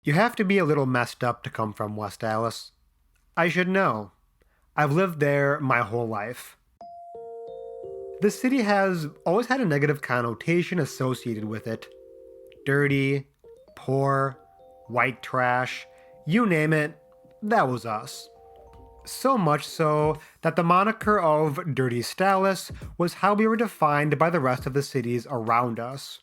You have to be a little messed up to come from West Dallas. I should know. I've lived there my whole life. The city has always had a negative connotation associated with it. Dirty, poor, white trash, you name it, that was us. So much so that the moniker of Dirty Dallas was how we were defined by the rest of the cities around us.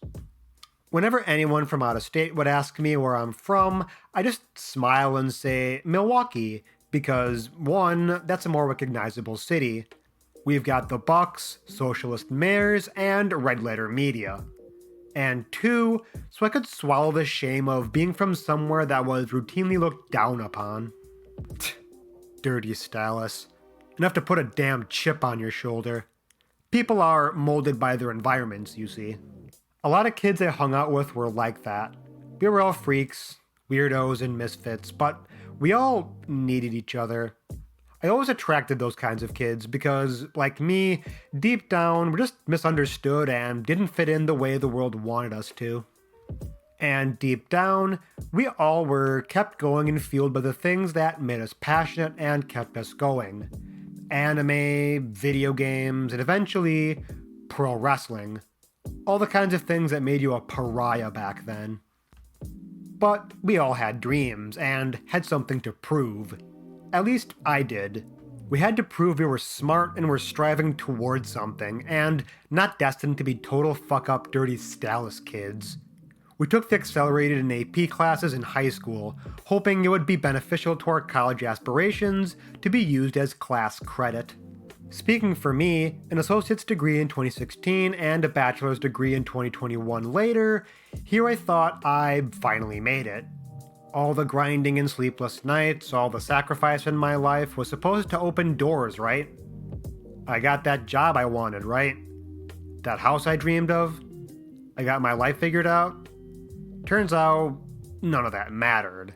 Whenever anyone from out of state would ask me where I'm from, I just smile and say Milwaukee, because one, that's a more recognizable city. We've got the Bucks, socialist mayors, and red letter media. And two, so I could swallow the shame of being from somewhere that was routinely looked down upon. Dirty Dallas. Enough to put a damn chip on your shoulder. People are molded by their environments, you see. A lot of kids I hung out with were like that. We were all freaks, weirdos, and misfits, but we all needed each other. I always attracted those kinds of kids because, like me, deep down, we're just misunderstood and didn't fit in the way the world wanted us to. And deep down, we all were kept going and fueled by the things that made us passionate and kept us going. Anime, video games, and eventually, pro wrestling. All the kinds of things that made you a pariah back then. But we all had dreams and had something to prove. At least I did. We had to prove we were smart and were striving towards something, and not destined to be total fuck-up dirty Dallas kids. We took the accelerated and AP classes in high school, hoping it would be beneficial to our college aspirations to be used as class credit. Speaking for me, an associate's degree in 2016 and a bachelor's degree in 2021 later, here I thought I finally made it. All the grinding and sleepless nights, all the sacrifice in my life was supposed to open doors, right? I got that job I wanted, right? That house I dreamed of? I got my life figured out? Turns out, none of that mattered.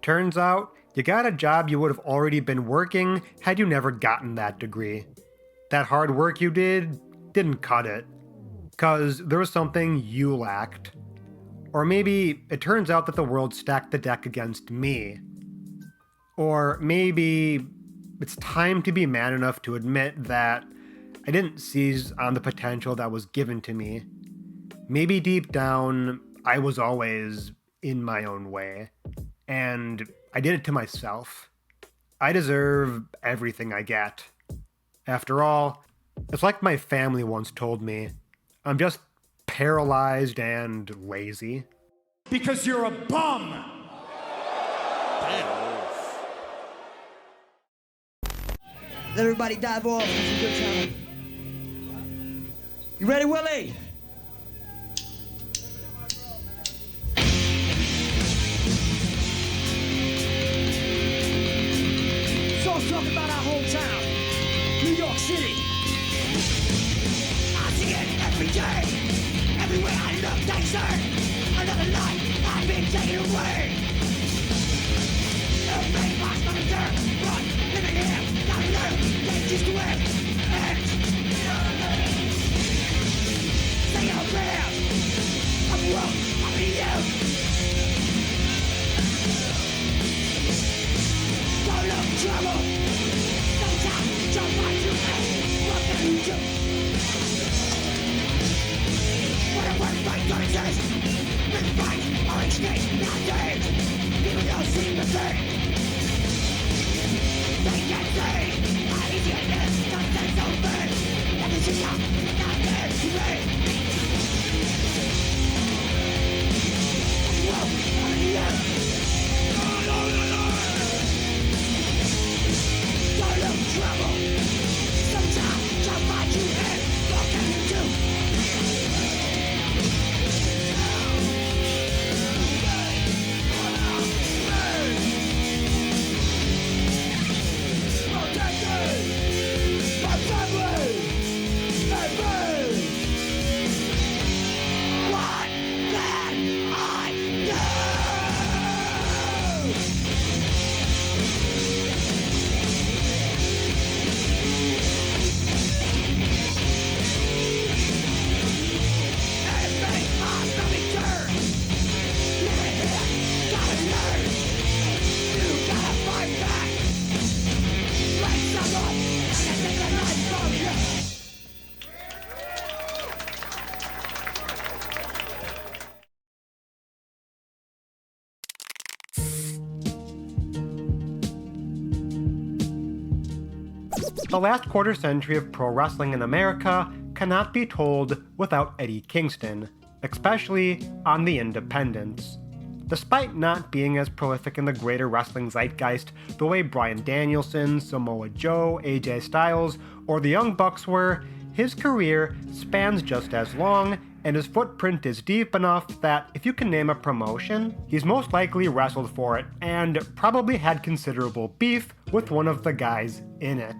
Turns out, you got a job you would have already been working had you never gotten that degree. That hard work you didn't cut it. 'Cause there was something you lacked. Or maybe it turns out that the world stacked the deck against me. Or maybe it's time to be man enough to admit that I didn't seize on the potential that was given to me. Maybe deep down, I was always in my own way. And I did it to myself. I deserve everything I get. After all, it's like my family once told me, I'm just paralyzed and lazy. Because you're a bum! Let everybody dive off. It's a good time. You ready, Willie? So I'm talking about our hometown, New York City. I see it every day. Everywhere I look, they say another life I've been taken away. The main boss on the dirt, but living here, gotta live, get used to it. And say your prayers, I'm wrong, I'll be you. Don't look trouble, sometimes jump right to me. What can you do? Fight don't exist. Big fight or escape, not dead. People don't seem to think. They can't see how easy it is to say so big. And this is not dead to me. Whoa, I'm in the air. Don't look trouble. Sometimes I'll find you in. What can you do? The last quarter century of pro wrestling in America cannot be told without Eddie Kingston, especially on the independents. Despite not being as prolific in the greater wrestling zeitgeist the way Bryan Danielson, Samoa Joe, AJ Styles, or the Young Bucks were, his career spans just as long, and his footprint is deep enough that if you can name a promotion, he's most likely wrestled for it, and probably had considerable beef with one of the guys in it.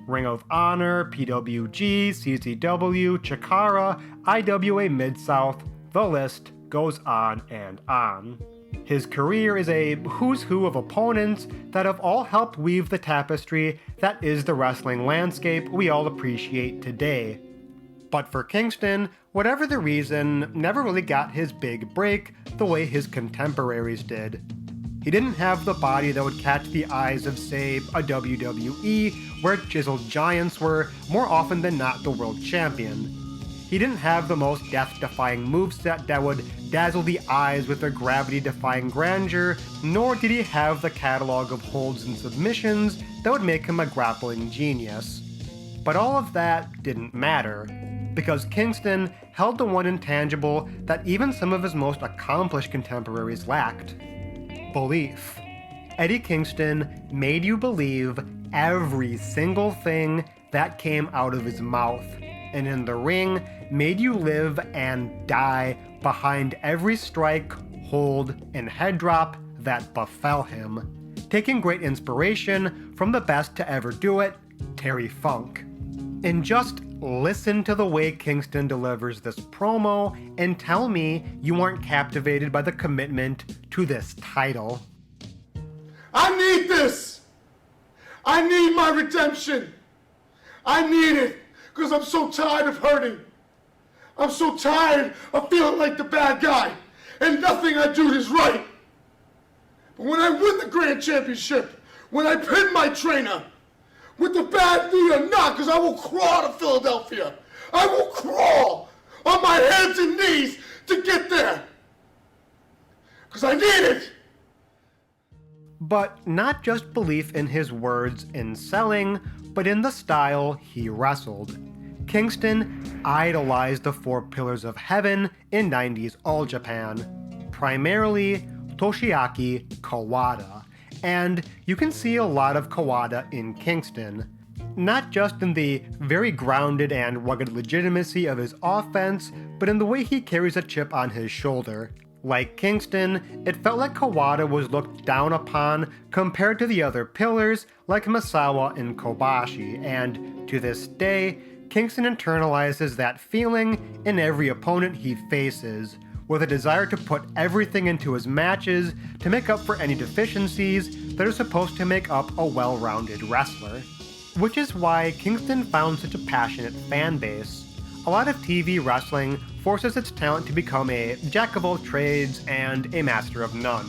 Ring of Honor, PWG, CZW, Chikara, IWA Mid-South, the list goes on and on. His career is a who's who of opponents that have all helped weave the tapestry that is the wrestling landscape we all appreciate today. But for Kingston, whatever the reason, never really got his big break the way his contemporaries did. He didn't have the body that would catch the eyes of, say, a WWE, where chiseled giants were more often than not the world champion. He didn't have the most death-defying moveset that would dazzle the eyes with their gravity-defying grandeur, nor did he have the catalog of holds and submissions that would make him a grappling genius. But all of that didn't matter, because Kingston held the one intangible that even some of his most accomplished contemporaries lacked: belief. Eddie Kingston made you believe every single thing that came out of his mouth, and in the ring, made you live and die behind every strike, hold, and head drop that befell him, taking great inspiration from the best to ever do it, Terry Funk. And just listen to the way Kingston delivers this promo and tell me you aren't captivated by the commitment to this title. I need this! I need my redemption! I need it because I'm so tired of hurting. I'm so tired of feeling like the bad guy and nothing I do is right. But when I win the grand championship, when I pin my trainer, with the bad knee or not, because I will crawl to Philadelphia. I will crawl on my hands and knees to get there. Because I need it. But not just belief in his words in selling, but in the style he wrestled. Kingston idolized the four pillars of heaven in 90s All Japan, primarily Toshiaki Kawada. And you can see a lot of Kawada in Kingston, not just in the very grounded and rugged legitimacy of his offense, but in the way he carries a chip on his shoulder. Like Kingston, it felt like Kawada was looked down upon compared to the other pillars like Misawa and Kobashi, and to this day, Kingston internalizes that feeling in every opponent he faces, with a desire to put everything into his matches to make up for any deficiencies that are supposed to make up a well-rounded wrestler. Which is why Kingston found such a passionate fan base. A lot of TV wrestling forces its talent to become a jack of all trades and a master of none,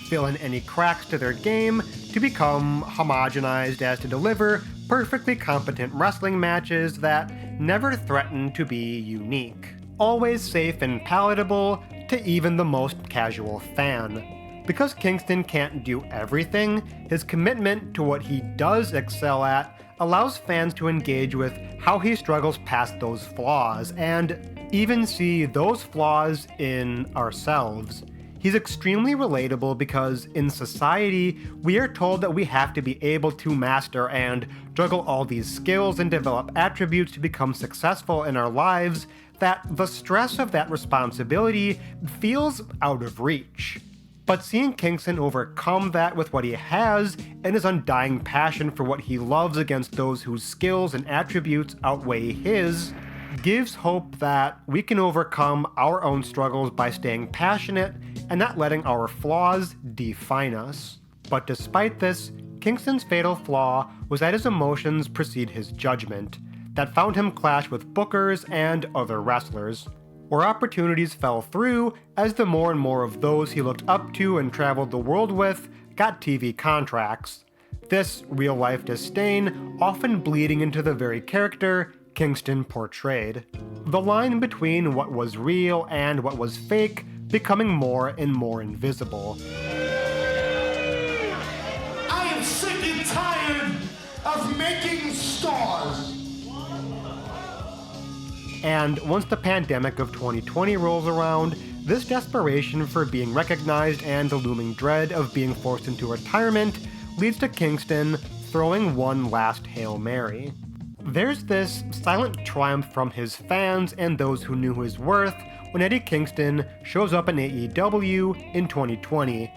fill in any cracks to their game to become homogenized as to deliver perfectly competent wrestling matches that never threaten to be unique. Always safe and palatable to even the most casual fan. Because Kingston can't do everything, his commitment to what he does excel at allows fans to engage with how he struggles past those flaws, and even see those flaws in ourselves. He's extremely relatable because in society, we are told that we have to be able to master and juggle all these skills and develop attributes to become successful in our lives, that the stress of that responsibility feels out of reach. But seeing Kingston overcome that with what he has and his undying passion for what he loves against those whose skills and attributes outweigh his, gives hope that we can overcome our own struggles by staying passionate and not letting our flaws define us. But despite this, Kingston's fatal flaw was that his emotions precede his judgment, that found him clash with bookers and other wrestlers, where opportunities fell through as the more and more of those he looked up to and traveled the world with got TV contracts. This real-life disdain often bleeding into the very character Kingston portrayed. The line between what was real and what was fake becoming more and more invisible. I am sick and tired of making stars. And once the pandemic of 2020 rolls around, this desperation for being recognized and the looming dread of being forced into retirement leads to Kingston throwing one last Hail Mary. There's this silent triumph from his fans and those who knew his worth when Eddie Kingston shows up in AEW in 2020.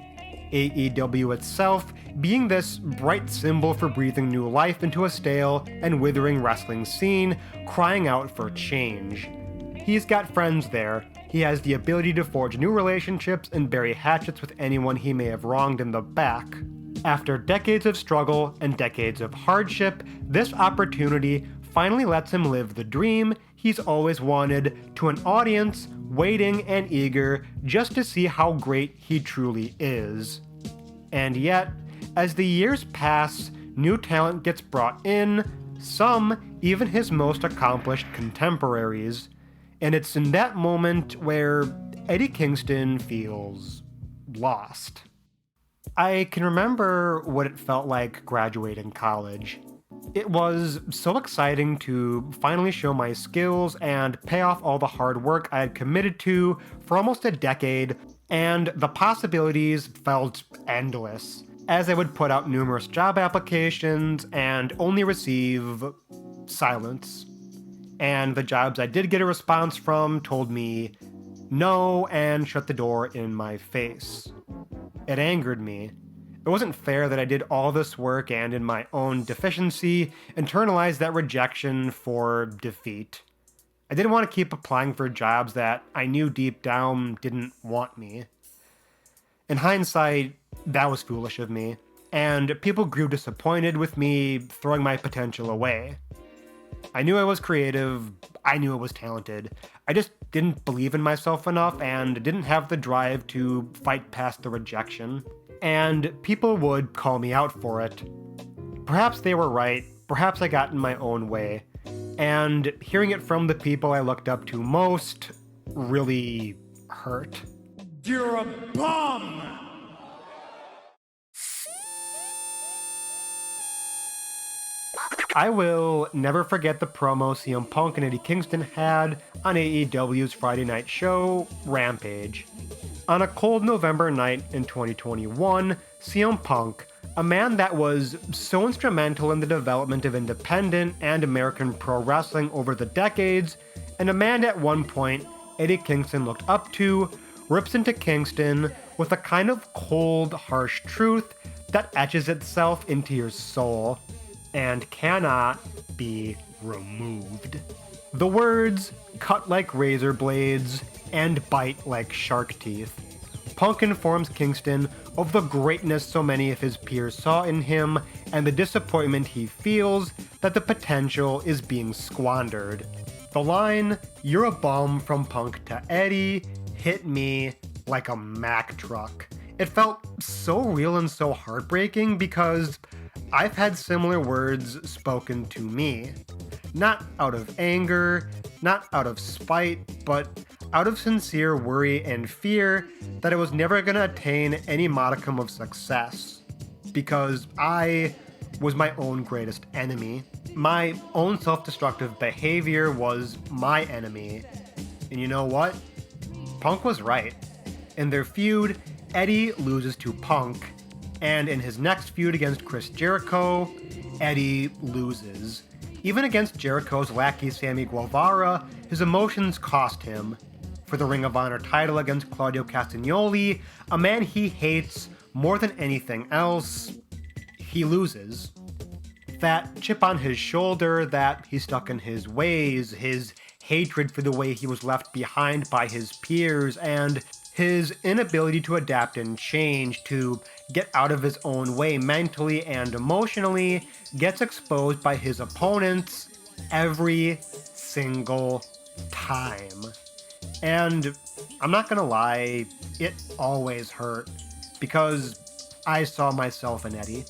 AEW itself being this bright symbol for breathing new life into a stale and withering wrestling scene, crying out for change. He's got friends there. He has the ability to forge new relationships and bury hatchets with anyone he may have wronged in the back. After decades of struggle and decades of hardship, this opportunity finally lets him live the dream he's always wanted to an audience waiting and eager just to see how great he truly is. And yet, as the years pass, new talent gets brought in, some even his most accomplished contemporaries. And it's in that moment where Eddie Kingston feels lost. I can remember what it felt like graduating college. It was so exciting to finally show my skills and pay off all the hard work I had committed to for almost a decade, and the possibilities felt endless, as I would put out numerous job applications and only receive silence. And the jobs I did get a response from told me no and shut the door in my face. It angered me. It wasn't fair that I did all this work and, in my own deficiency, internalized that rejection for defeat. I didn't want to keep applying for jobs that I knew deep down didn't want me. In hindsight, that was foolish of me, and people grew disappointed with me throwing my potential away. I knew I was creative, I knew I was talented. I just didn't believe in myself enough and didn't have the drive to fight past the rejection. And people would call me out for it. Perhaps they were right, perhaps I got in my own way. And hearing it from the people I looked up to most really hurt. You're a bum! I will never forget the promo CM Punk and Eddie Kingston had on AEW's Friday night show, Rampage. On a cold November night in 2021, CM Punk, a man that was so instrumental in the development of independent and American pro wrestling over the decades, and a man at one point Eddie Kingston looked up to, rips into Kingston with a kind of cold, harsh truth that etches itself into your soul and cannot be removed. The words cut like razor blades and bite like shark teeth. Punk informs Kingston of the greatness so many of his peers saw in him and the disappointment he feels that the potential is being squandered. The line, "You're a bum," from Punk to Eddie hit me like a Mack truck. It felt so real and so heartbreaking because I've had similar words spoken to me. Not out of anger, not out of spite, but out of sincere worry and fear that I was never going to attain any modicum of success. Because I was my own greatest enemy. My own self-destructive behavior was my enemy. And you know what? Punk was right. In their feud, Eddie loses to Punk. And in his next feud against Chris Jericho, Eddie loses. Even against Jericho's lackey Sammy Guevara, his emotions cost him. For the Ring of Honor title against Claudio Castagnoli, a man he hates more than anything else, he loses. That chip on his shoulder that he's stuck in his ways, his hatred for the way he was left behind by his peers, and his inability to adapt and change, to get out of his own way mentally and emotionally, gets exposed by his opponents every single time. And I'm not gonna lie, it always hurt, because I saw myself in Eddie.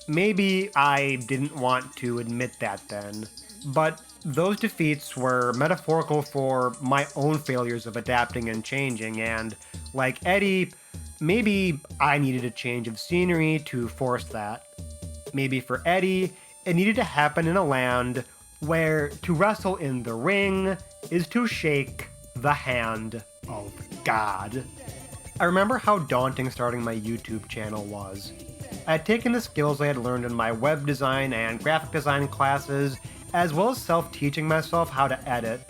Maybe I didn't want to admit that then, but those defeats were metaphorical for my own failures of adapting and changing, and like Eddie, maybe I needed a change of scenery to force that. Maybe for Eddie, it needed to happen in a land where to wrestle in the ring is to shake the hand of God. I remember how daunting starting my YouTube channel was. I had taken the skills I had learned in my web design and graphic design classes, as well as self-teaching myself how to edit.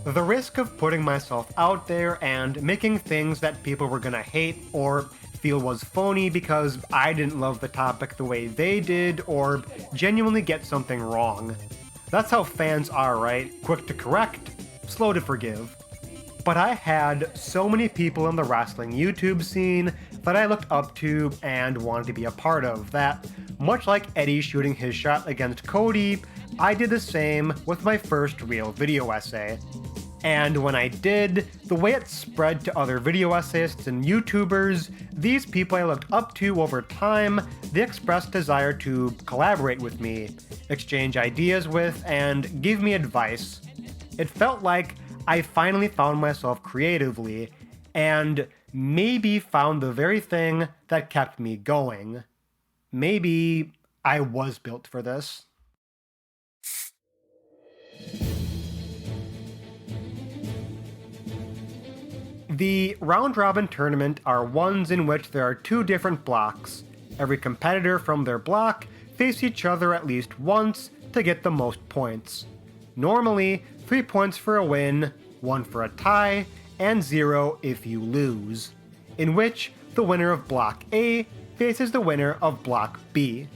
The risk of putting myself out there and making things that people were gonna hate or feel was phony because I didn't love the topic the way they did or genuinely get something wrong. That's how fans are, right? Quick to correct, slow to forgive. But I had so many people in the wrestling YouTube scene that I looked up to and wanted to be a part of that, much like Eddie shooting his shot against Cody, I did the same with my first real video essay. And when I did, the way it spread to other video essayists and YouTubers, these people I looked up to over time, they expressed desire to collaborate with me, exchange ideas with, and give me advice. It felt like I finally found myself creatively, and maybe found the very thing that kept me going. Maybe I was built for this. The round-robin tournament are ones in which there are two different blocks. Every competitor from their block face each other at least once to get the most points. Normally, 3 points for a win, 1 for a tie, and 0 if you lose, in which the winner of Block A faces the winner of Block B.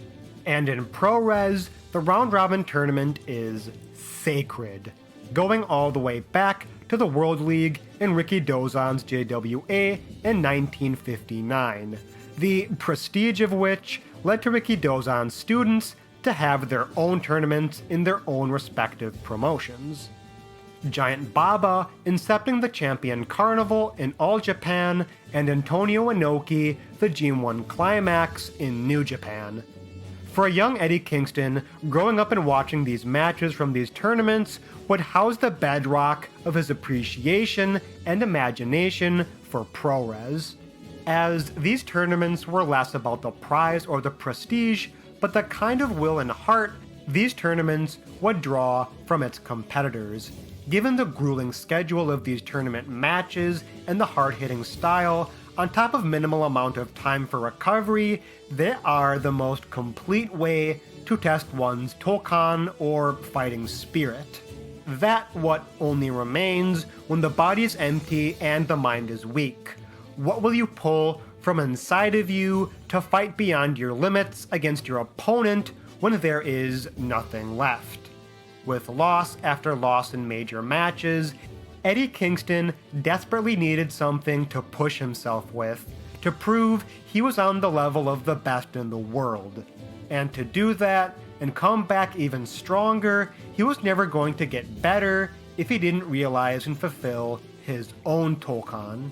And in ProRes, the round-robin tournament is sacred, going all the way back to the World League in Ricky Dozan's JWA in 1959, the prestige of which led to Ricky Dozan's students to have their own tournaments in their own respective promotions. Giant Baba incepting the Champion Carnival in All Japan, and Antonio Inoki the G1 Climax in New Japan. For a young Eddie Kingston, growing up and watching these matches from these tournaments would house the bedrock of his appreciation and imagination for ProRes, as these tournaments were less about the prize or the prestige, but the kind of will and heart these tournaments would draw from its competitors. Given the grueling schedule of these tournament matches and the hard-hitting style, on top of minimal amount of time for recovery, they are the most complete way to test one's Tokan or fighting spirit. That what only remains when the body is empty and the mind is weak. What will you pull from inside of you to fight beyond your limits against your opponent when there is nothing left? With loss after loss in major matches, Eddie Kingston desperately needed something to push himself with, to prove he was on the level of the best in the world. And to do that, and come back even stronger, he was never going to get better if he didn't realize and fulfill his own Tokan.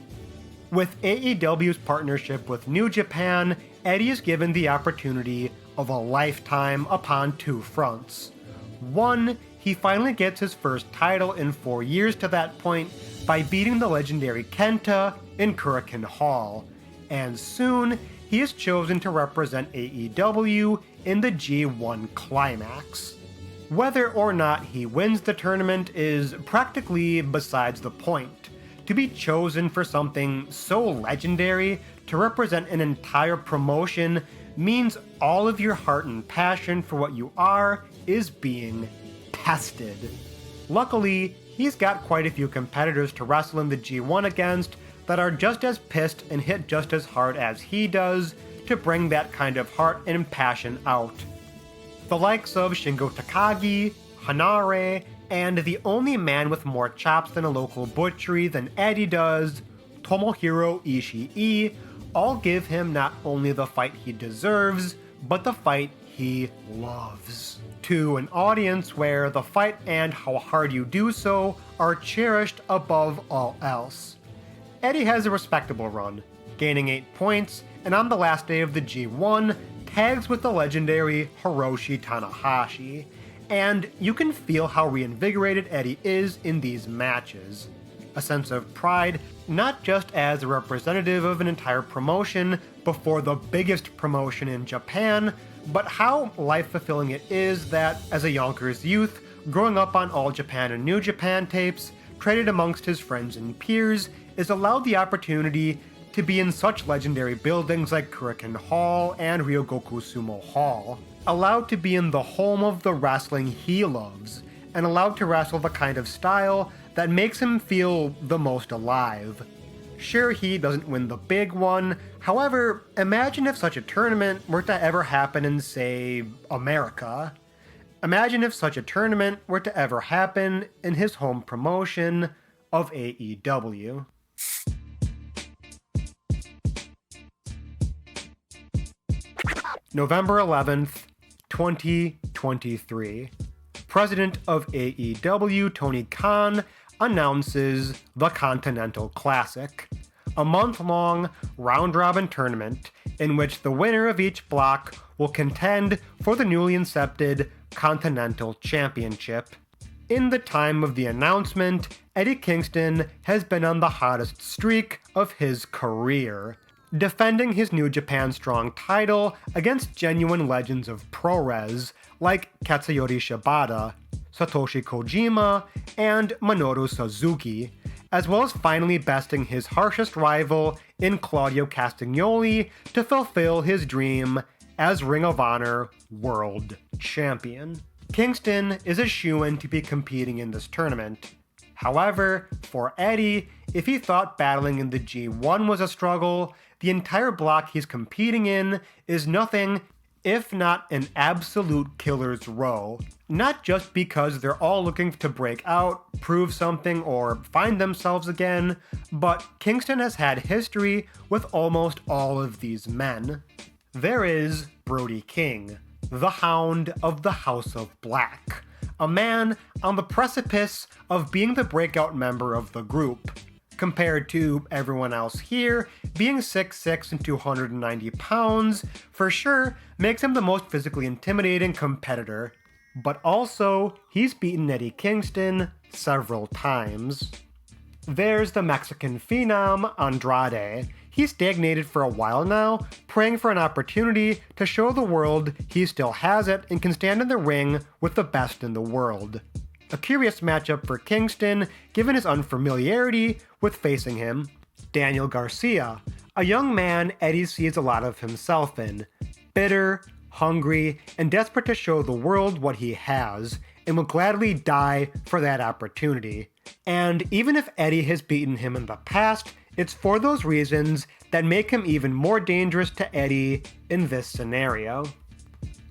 With AEW's partnership with New Japan, Eddie is given the opportunity of a lifetime upon two fronts. One, he finally gets his first title in 4 years to that point by beating the legendary Kenta in Kurikan Hall, and soon he is chosen to represent AEW in the G1 Climax. Whether or not he wins the tournament is practically besides the point. To be chosen for something so legendary to represent an entire promotion means all of your heart and passion for what you are is being tested. Luckily, he's got quite a few competitors to wrestle in the G1 against that are just as pissed and hit just as hard as he does to bring that kind of heart and passion out. The likes of Shingo Takagi, Hanare, and the only man with more chops than a local butchery than Eddie does, Tomohiro Ishii, all give him not only the fight he deserves, but the fight he loves. To an audience where the fight and how hard you do so are cherished above all else. Eddie has a respectable run, gaining 8 points, and on the last day of the G1, tags with the legendary Hiroshi Tanahashi, and you can feel how reinvigorated Eddie is in these matches. A sense of pride, not just as a representative of an entire promotion before the biggest promotion in Japan, but how life-fulfilling it is that, as a Yonkers youth, growing up on All Japan and New Japan tapes, traded amongst his friends and peers, is allowed the opportunity to be in such legendary buildings like Kurikan Hall and Ryogoku Sumo Hall, allowed to be in the home of the wrestling he loves, and allowed to wrestle the kind of style that makes him feel the most alive. Sure, he doesn't win the big one, however, imagine if such a tournament were to ever happen in, say, America. Imagine if such a tournament were to ever happen in his home promotion of AEW. November 11th, 2023. President of AEW, Tony Khan, announces the Continental Classic, a month-long round-robin tournament in which the winner of each block will contend for the newly incepted Continental Championship. In the time of the announcement, Eddie Kingston has been on the hottest streak of his career, defending his New Japan Strong title against genuine legends of pro-res like Katsuyori Shibata, Satoshi Kojima, and Minoru Suzuki, as well as finally besting his harshest rival in Claudio Castagnoli to fulfill his dream as Ring of Honor World Champion. Kingston is a shoo-in to be competing in this tournament. However, for Eddie, if he thought battling in the G1 was a struggle, the entire block he's competing in is nothing if not an absolute killer's row. Not just because they're all looking to break out, prove something, or find themselves again, but Kingston has had history with almost all of these men. There is Brody King, the Hound of the House of Black, a man on the precipice of being the breakout member of the group. Compared to everyone else here, being 6'6" and 290 pounds for sure makes him the most physically intimidating competitor. But also, he's beaten Eddie Kingston several times. There's the Mexican phenom, Andrade. He's stagnated for a while now, praying for an opportunity to show the world he still has it and can stand in the ring with the best in the world. A curious matchup for Kingston, given his unfamiliarity with facing him. Daniel Garcia, a young man Eddie sees a lot of himself in. Bitter, hungry, and desperate to show the world what he has, and will gladly die for that opportunity. And even if Eddie has beaten him in the past, it's for those reasons that make him even more dangerous to Eddie in this scenario.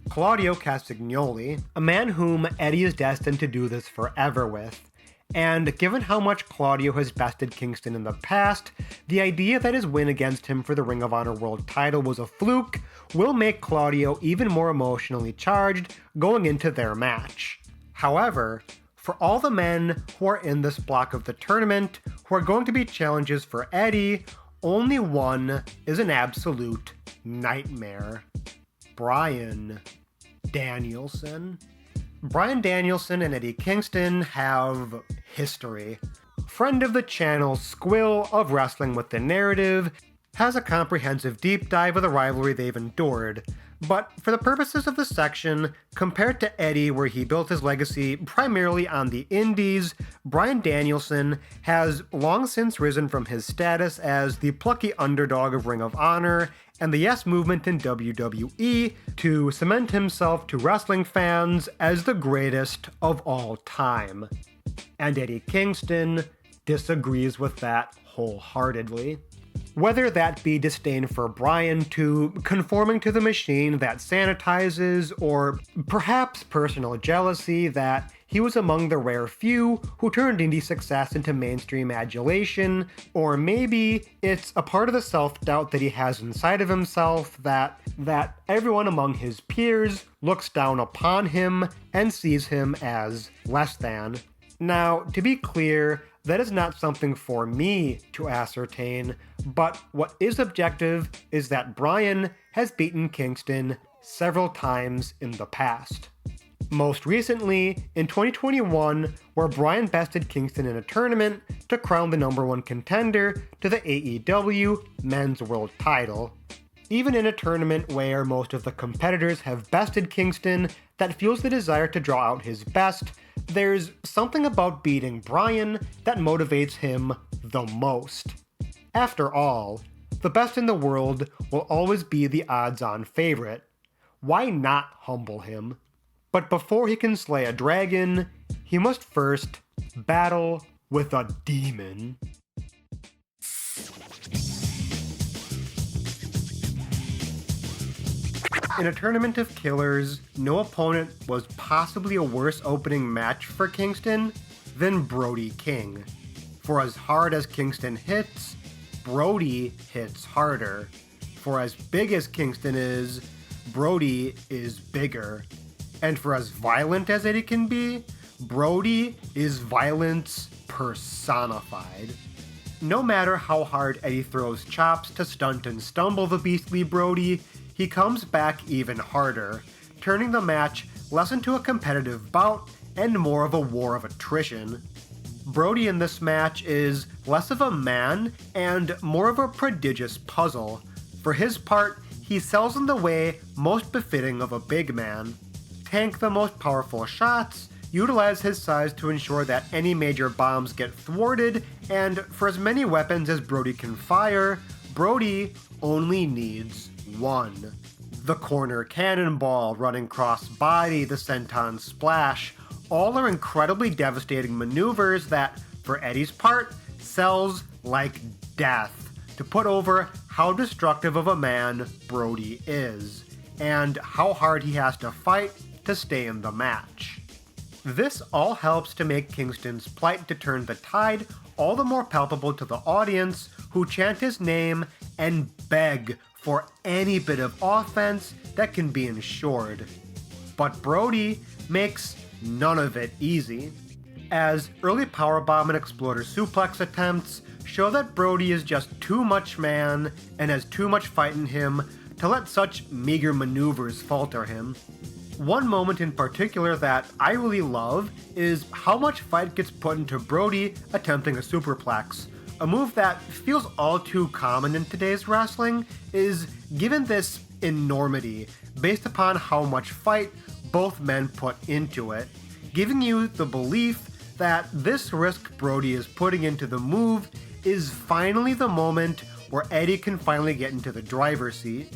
Claudio Castagnoli, a man whom Eddie is destined to do this forever with. And given how much Claudio has bested Kingston in the past, the idea that his win against him for the Ring of Honor World title was a fluke will make Claudio even more emotionally charged going into their match. However, for all the men who are in this block of the tournament who are going to be challenges for Eddie, only one is an absolute nightmare. Bryan Danielson. Bryan Danielson and Eddie Kingston have history. Friend of the channel, Squill of Wrestling with the Narrative, has a comprehensive deep dive of the rivalry they've endured. But for the purposes of this section, compared to Eddie, where he built his legacy primarily on the indies, Bryan Danielson has long since risen from his status as the plucky underdog of Ring of Honor and the Yes Movement in WWE to cement himself to wrestling fans as the greatest of all time. And Eddie Kingston disagrees with that wholeheartedly. Whether that be disdain for Bryan to conforming to the machine that sanitizes, or perhaps personal jealousy that he was among the rare few who turned indie success into mainstream adulation, or maybe it's a part of the self-doubt that he has inside of himself that everyone among his peers looks down upon him and sees him as less than. Now, to be clear, that is not something for me to ascertain, but what is objective is that Bryan has beaten Kingston several times in the past. Most recently, in 2021, where Bryan bested Kingston in a tournament to crown the #1 contender to the AEW Men's World title. Even in a tournament where most of the competitors have bested Kingston that fuels the desire to draw out his best, there's something about beating Bryan that motivates him the most. After all, the best in the world will always be the odds-on favorite. Why not humble him? But before he can slay a dragon, he must first battle with a demon. In a tournament of killers, no opponent was possibly a worse opening match for Kingston than Brody King. For as hard as Kingston hits, Brody hits harder. For as big as Kingston is, Brody is bigger. And for as violent as Eddie can be, Brody is violence personified. No matter how hard Eddie throws chops to stunt and stumble the beastly Brody, he comes back even harder, turning the match less into a competitive bout and more of a war of attrition. Brody in this match is less of a man and more of a prodigious puzzle. For his part, he sells in the way most befitting of a big man. Tank the most powerful shots, utilize his size to ensure that any major bombs get thwarted, and for as many weapons as Brody can fire, Brody only needs one. The corner cannonball, running cross-body, the senton splash, all are incredibly devastating maneuvers that, for Eddie's part, sells like death to put over how destructive of a man Brody is, and how hard he has to fight to stay in the match. This all helps to make Kingston's plight to turn the tide all the more palpable to the audience, who chant his name and beg for any bit of offense that can be ensured. But Brody makes none of it easy, as early powerbomb and exploder suplex attempts show that Brody is just too much man and has too much fight in him to let such meager maneuvers falter him. One moment in particular that I really love is how much fight gets put into Brody attempting a superplex. A move that feels all too common in today's wrestling is given this enormity based upon how much fight both men put into it, giving you the belief that this risk Brody is putting into the move is finally the moment where Eddie can finally get into the driver's seat.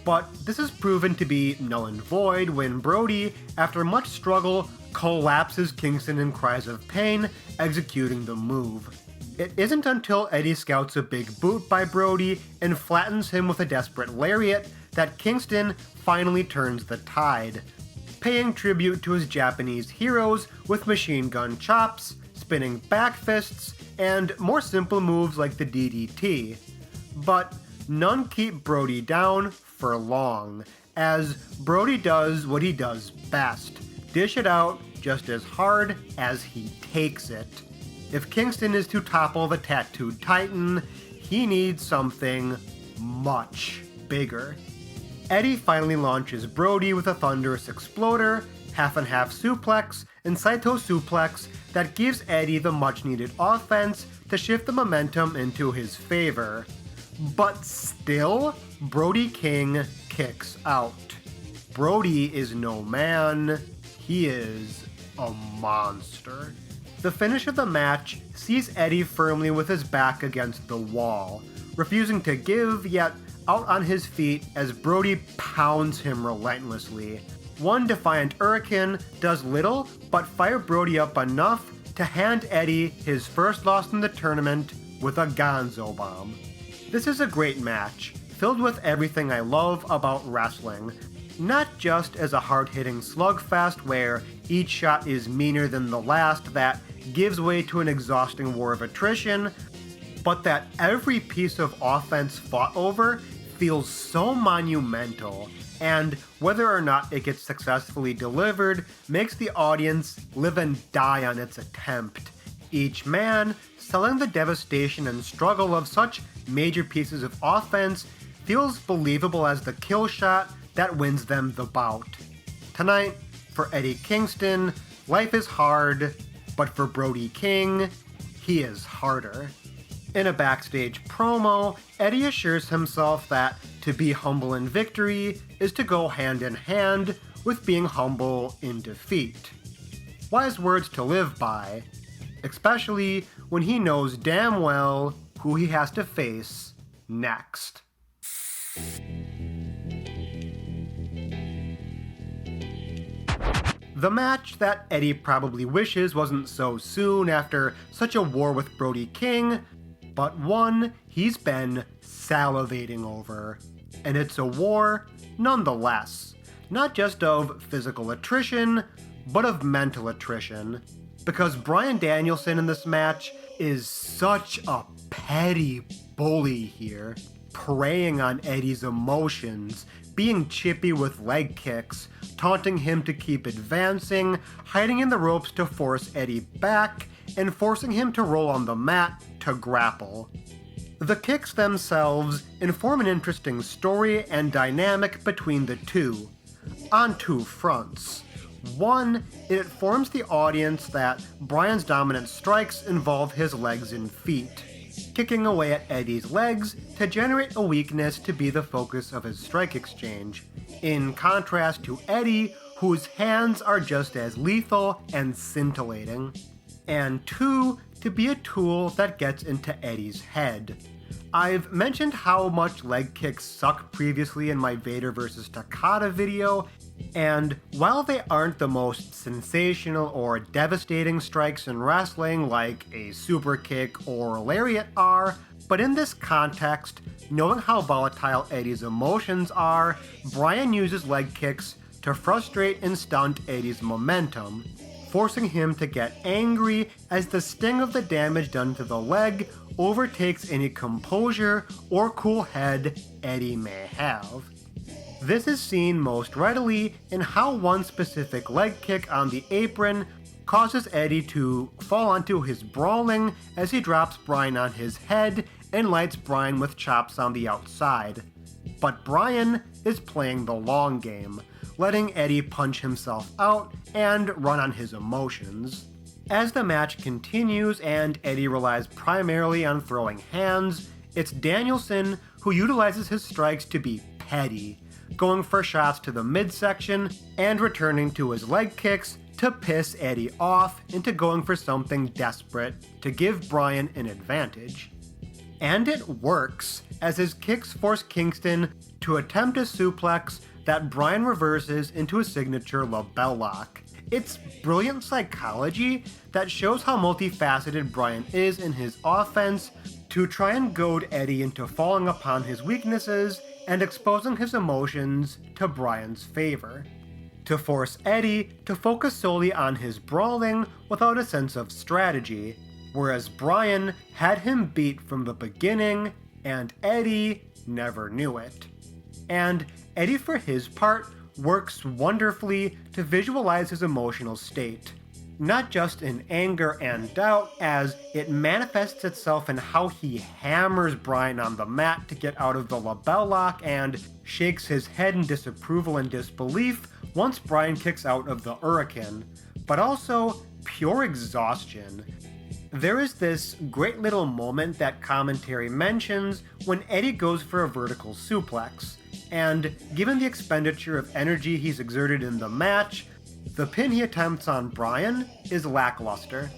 But this is proven to be null and void when Brody, after much struggle, collapses Kingston in cries of pain, executing the move. It isn't until Eddie scouts a big boot by Brody and flattens him with a desperate lariat that Kingston finally turns the tide, paying tribute to his Japanese heroes with machine gun chops, spinning back fists, and more simple moves like the DDT. But none keep Brody down for long, as Brody does what he does best, dish it out just as hard as he takes it. If Kingston is to topple the tattooed titan, he needs something much bigger. Eddie finally launches Brody with a thunderous exploder, half and half suplex, and Saito suplex that gives Eddie the much needed offense to shift the momentum into his favor. But still, Brody King kicks out. Brody is no man, he is a monster. The finish of the match sees Eddie firmly with his back against the wall, refusing to give, yet out on his feet as Brody pounds him relentlessly. One defiant Hurricane does little but fire Brody up enough to hand Eddie his first loss in the tournament with a Gonzo Bomb. This is a great match, filled with everything I love about wrestling. Not just as a hard-hitting slugfest where each shot is meaner than the last that gives way to an exhausting war of attrition, but that every piece of offense fought over feels so monumental, and whether or not it gets successfully delivered makes the audience live and die on its attempt. Each man selling the devastation and struggle of such major pieces of offense feels believable as the kill shot that wins them the bout. Tonight, for Eddie Kingston, life is hard, but for Brody King, he is harder. In a backstage promo, Eddie assures himself that to be humble in victory is to go hand in hand with being humble in defeat. Wise words to live by, especially when he knows damn well who he has to face next. The match that Eddie probably wishes wasn't so soon after such a war with Brody King, but one he's been salivating over. And it's a war nonetheless, not just of physical attrition, but of mental attrition. Because Bryan Danielson in this match is such a petty bully here, preying on Eddie's emotions, being chippy with leg kicks, taunting him to keep advancing, hiding in the ropes to force Eddie back, and forcing him to roll on the mat to grapple. The kicks themselves inform an interesting story and dynamic between the two, on two fronts. One, it informs the audience that Bryan's dominant strikes involve his legs and feet, kicking away at Eddie's legs to generate a weakness to be the focus of his strike exchange, in contrast to Eddie, whose hands are just as lethal and scintillating. And two, to be a tool that gets into Eddie's head. I've mentioned how much leg kicks suck previously in my Vader vs. Takada video, and while they aren't the most sensational or devastating strikes in wrestling like a super kick or lariat are, but in this context, knowing how volatile Eddie's emotions are, Bryan uses leg kicks to frustrate and stunt Eddie's momentum, forcing him to get angry as the sting of the damage done to the leg overtakes any composure or cool head Eddie may have. This is seen most readily in how one specific leg kick on the apron causes Eddie to fall onto his brawling as he drops Bryan on his head and lights Bryan with chops on the outside. But Bryan is playing the long game, letting Eddie punch himself out and run on his emotions. As the match continues and Eddie relies primarily on throwing hands, it's Danielson who utilizes his strikes to be petty, going for shots to the midsection and returning to his leg kicks to piss Eddie off into going for something desperate to give Bryan an advantage. And it works, as his kicks force Kingston to attempt a suplex that Bryan reverses into a signature label lock. It's brilliant psychology that shows how multifaceted Bryan is in his offense to try and goad Eddie into falling upon his weaknesses and exposing his emotions to Bryan's favor, to force Eddie to focus solely on his brawling without a sense of strategy, whereas Bryan had him beat from the beginning and Eddie never knew it. And Eddie, for his part, works wonderfully to visualize his emotional state, not just in anger and doubt, as it manifests itself in how he hammers Bryan on the mat to get out of the label lock and shakes his head in disapproval and disbelief once Bryan kicks out of the Hurricane, but also pure exhaustion. There is this great little moment that commentary mentions when Eddie goes for a vertical suplex, and given the expenditure of energy he's exerted in the match, the pin he attempts on Bryan is lackluster.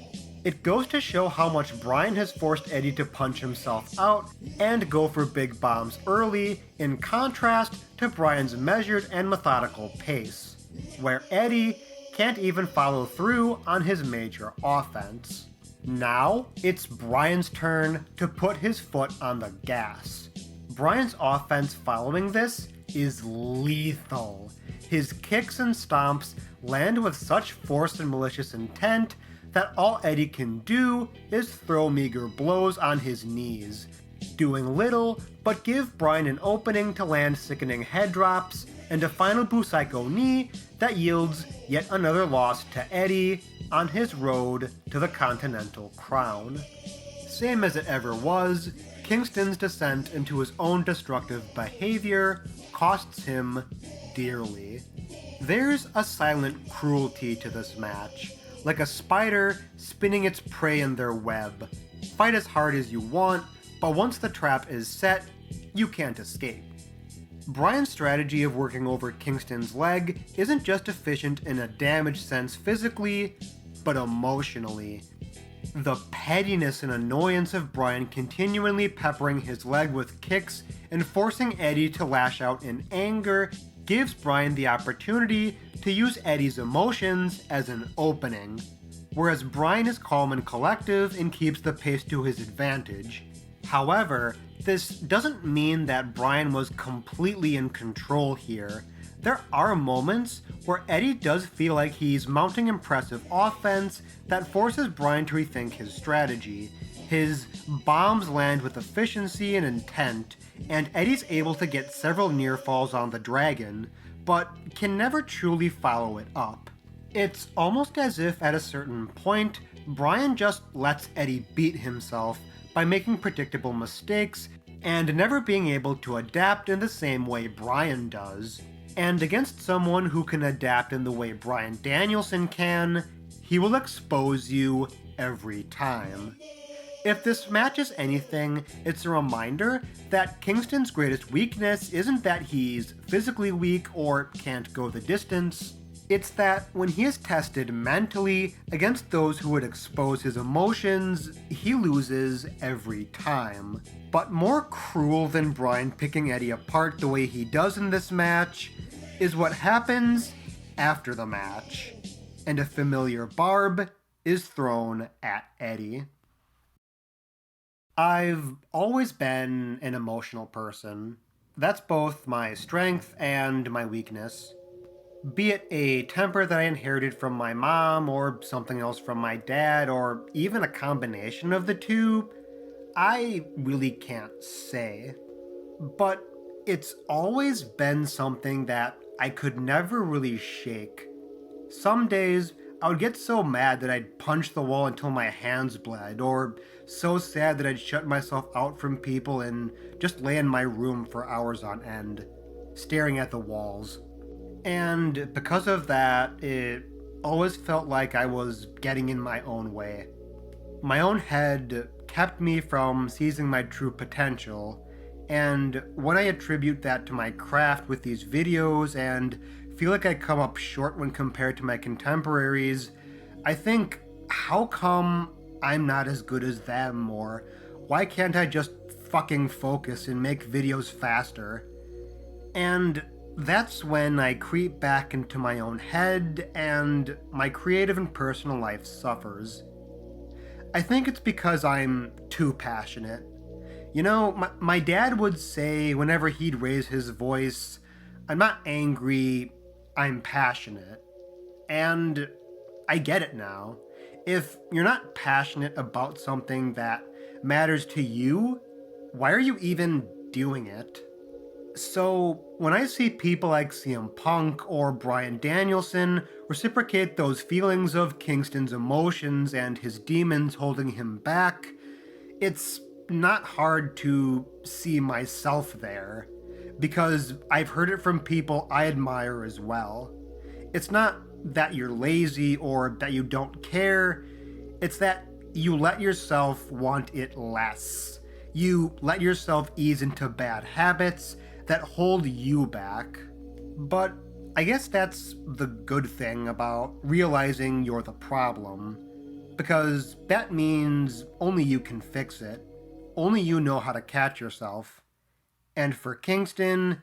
It goes to show how much Bryan has forced Eddie to punch himself out and go for big bombs early, in contrast to Bryan's measured and methodical pace, where Eddie can't even follow through on his major offense. Now, it's Bryan's turn to put his foot on the gas. Bryan's offense following this is lethal. His kicks and stomps land with such force and malicious intent that all Eddie can do is throw meager blows on his knees, doing little but give Bryan an opening to land sickening head drops and a final Busaiku knee that yields yet another loss to Eddie on his road to the Continental Crown. Same as it ever was, Kingston's descent into his own destructive behavior costs him dearly. There's a silent cruelty to this match, like a spider spinning its prey in their web, Fight as hard as you want, but once the trap is set, you can't escape. Bryan's strategy of working over Kingston's leg isn't just efficient in a damaged sense physically, but emotionally. The pettiness and annoyance of Bryan continually peppering his leg with kicks and forcing Eddie to lash out in anger gives Bryan the opportunity to use Eddie's emotions as an opening, whereas Bryan is calm and collective and keeps the pace to his advantage. However, this doesn't mean that Bryan was completely in control here. There are moments where Eddie does feel like he's mounting impressive offense that forces Bryan to rethink his strategy. His bombs land with efficiency and intent, and Eddie's able to get several near falls on the dragon, but can never truly follow it up. It's almost as if at a certain point, Bryan just lets Eddie beat himself by making predictable mistakes and never being able to adapt in the same way Bryan does. And against someone who can adapt in the way Bryan Danielson can, he will expose you every time. If this match is anything, it's a reminder that Kingston's greatest weakness isn't that he's physically weak or can't go the distance. It's that when he is tested mentally against those who would expose his emotions, he loses every time. But more cruel than Bryan picking Eddie apart the way he does in this match is what happens after the match, and a familiar barb is thrown at Eddie. I've always been an emotional person. That's both my strength and my weakness. Be it a temper that I inherited from my mom, or something else from my dad, or even a combination of the two, I really can't say. But it's always been something that I could never really shake. Some days, I would get so mad that I'd punch the wall until my hands bled, or so sad that I'd shut myself out from people and just lay in my room for hours on end, staring at the walls. And because of that, it always felt like I was getting in my own way. My own head kept me from seizing my true potential, and when I attribute that to my craft with these videos and feel like I come up short when compared to my contemporaries, I think, how come I'm not as good as them, or why can't I just fucking focus and make videos faster? And that's when I creep back into my own head and my creative and personal life suffers. I think it's because I'm too passionate. You know, my dad would say whenever he'd raise his voice, I'm not angry, I'm passionate. And I get it now. If you're not passionate about something that matters to you, why are you even doing it? So when I see people like CM Punk or Bryan Danielson reciprocate those feelings of Kingston's emotions and his demons holding him back, it's not hard to see myself there, because I've heard it from people I admire as well. It's not that you're lazy or that you don't care, it's that you let yourself want it less. You let yourself ease into bad habits that hold you back. But I guess that's the good thing about realizing you're the problem, because that means only you can fix it. Only you know how to catch yourself. And for Kingston,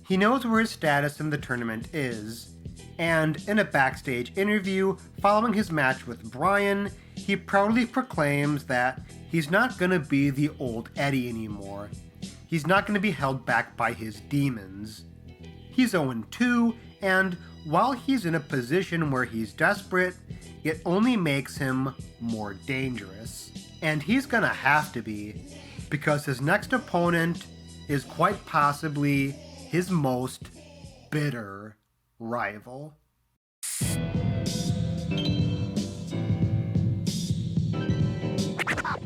he knows where his status in the tournament is, and in a backstage interview following his match with Bryan, he proudly proclaims that he's not gonna be the old Eddie anymore. He's not gonna be held back by his demons. He's 0-2, and while he's in a position where he's desperate, it only makes him more dangerous. And he's gonna have to be, because his next opponent is quite possibly his most bitter rival.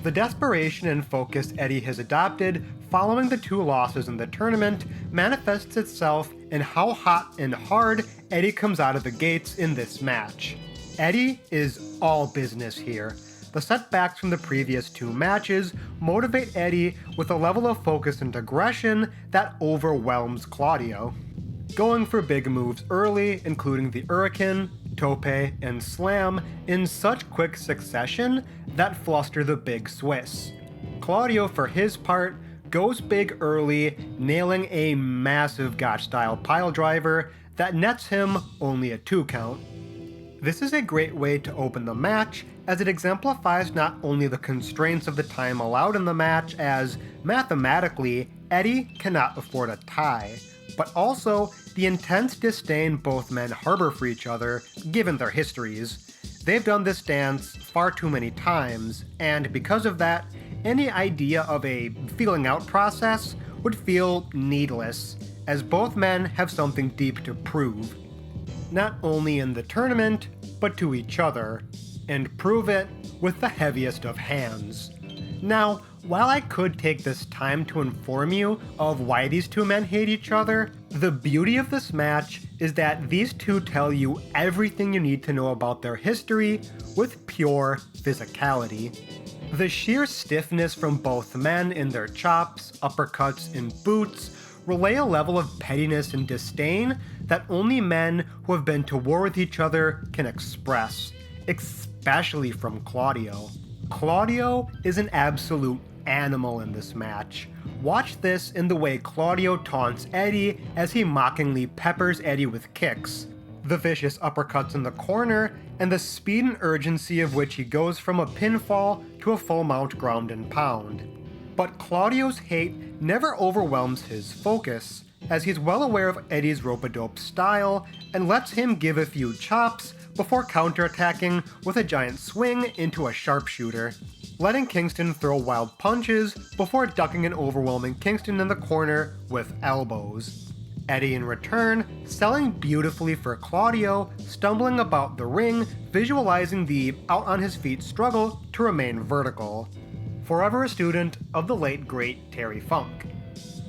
The desperation and focus Eddie has adopted following the 2 losses in the tournament manifests itself in how hot and hard Eddie comes out of the gates in this match. Eddie is all business here. The setbacks from the previous two matches motivate Eddie with a level of focus and aggression that overwhelms Claudio. Going for big moves early, including the Hurricane, Tope, and Slam in such quick succession that fluster the big Swiss. Claudio, for his part, goes big early, nailing a massive gotch-style piledriver that nets him only a 2 count. This is a great way to open the match, as it exemplifies not only the constraints of the time allowed in the match, as mathematically, Eddie cannot afford a tie, but also the intense disdain both men harbor for each other, given their histories. They've done this dance far too many times, and because of that, any idea of a feeling out process would feel needless, as both men have something deep to prove. Not only in the tournament, but to each other, and prove it with the heaviest of hands. Now, while I could take this time to inform you of why these two men hate each other, the beauty of this match is that these two tell you everything you need to know about their history with pure physicality. The sheer stiffness from both men in their chops, uppercuts, and boots relay a level of pettiness and disdain that only men who have been to war with each other can express, especially from Claudio. Claudio is an absolute animal in this match. Watch this in the way Claudio taunts Eddie as he mockingly peppers Eddie with kicks, the vicious uppercuts in the corner, and the speed and urgency of which he goes from a pinfall to a full mount ground and pound. But Claudio's hate never overwhelms his focus, as he's well aware of Eddie's rope-a-dope style and lets him give a few chops before counterattacking with a giant swing into a sharpshooter, letting Kingston throw wild punches before ducking and overwhelming Kingston in the corner with elbows. Eddie in return, selling beautifully for Claudio, stumbling about the ring, visualizing the out-on-his-feet struggle to remain vertical. Forever a student of the late great Terry Funk.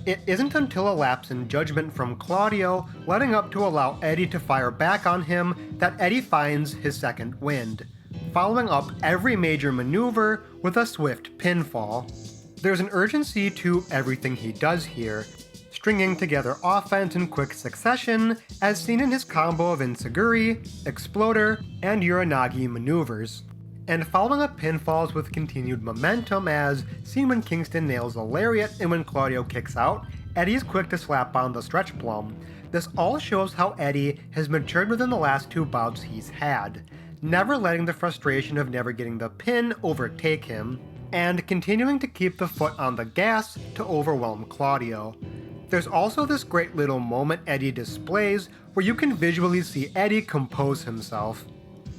It isn't until a lapse in judgment from Claudio, letting up to allow Eddie to fire back on him, that Eddie finds his second wind, following up every major maneuver with a swift pinfall. There's an urgency to everything he does here, stringing together offense in quick succession, as seen in his combo of Enziguri, Exploder, and Uranagi maneuvers, and following up pinfalls with continued momentum, as seen when Kingston nails a lariat and when Claudio kicks out, Eddie is quick to slap on the stretch plum. This all shows how Eddie has matured within the last two bouts he's had, never letting the frustration of never getting the pin overtake him, and continuing to keep the foot on the gas to overwhelm Claudio. There's also this great little moment Eddie displays where you can visually see Eddie compose himself.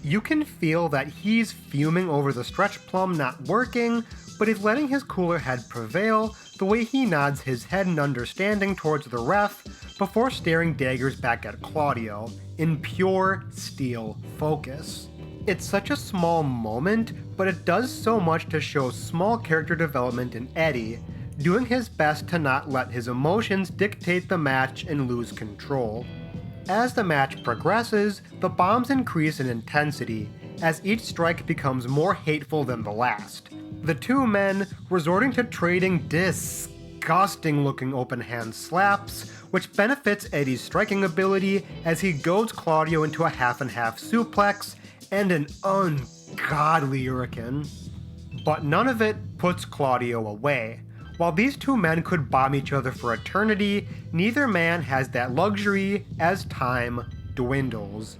You can feel that he's fuming over the stretch plum not working, but he's letting his cooler head prevail the way he nods his head in understanding towards the ref before staring daggers back at Claudio in pure steel focus. It's such a small moment, but it does so much to show small character development in Eddie, doing his best to not let his emotions dictate the match and lose control. As the match progresses, the bombs increase in intensity, as each strike becomes more hateful than the last. The two men resorting to trading disgusting looking open hand slaps, which benefits Eddie's striking ability as he goads Claudio into a half and half suplex and an ungodly hurricane. But none of it puts Claudio away. While these two men could bomb each other for eternity, neither man has that luxury as time dwindles.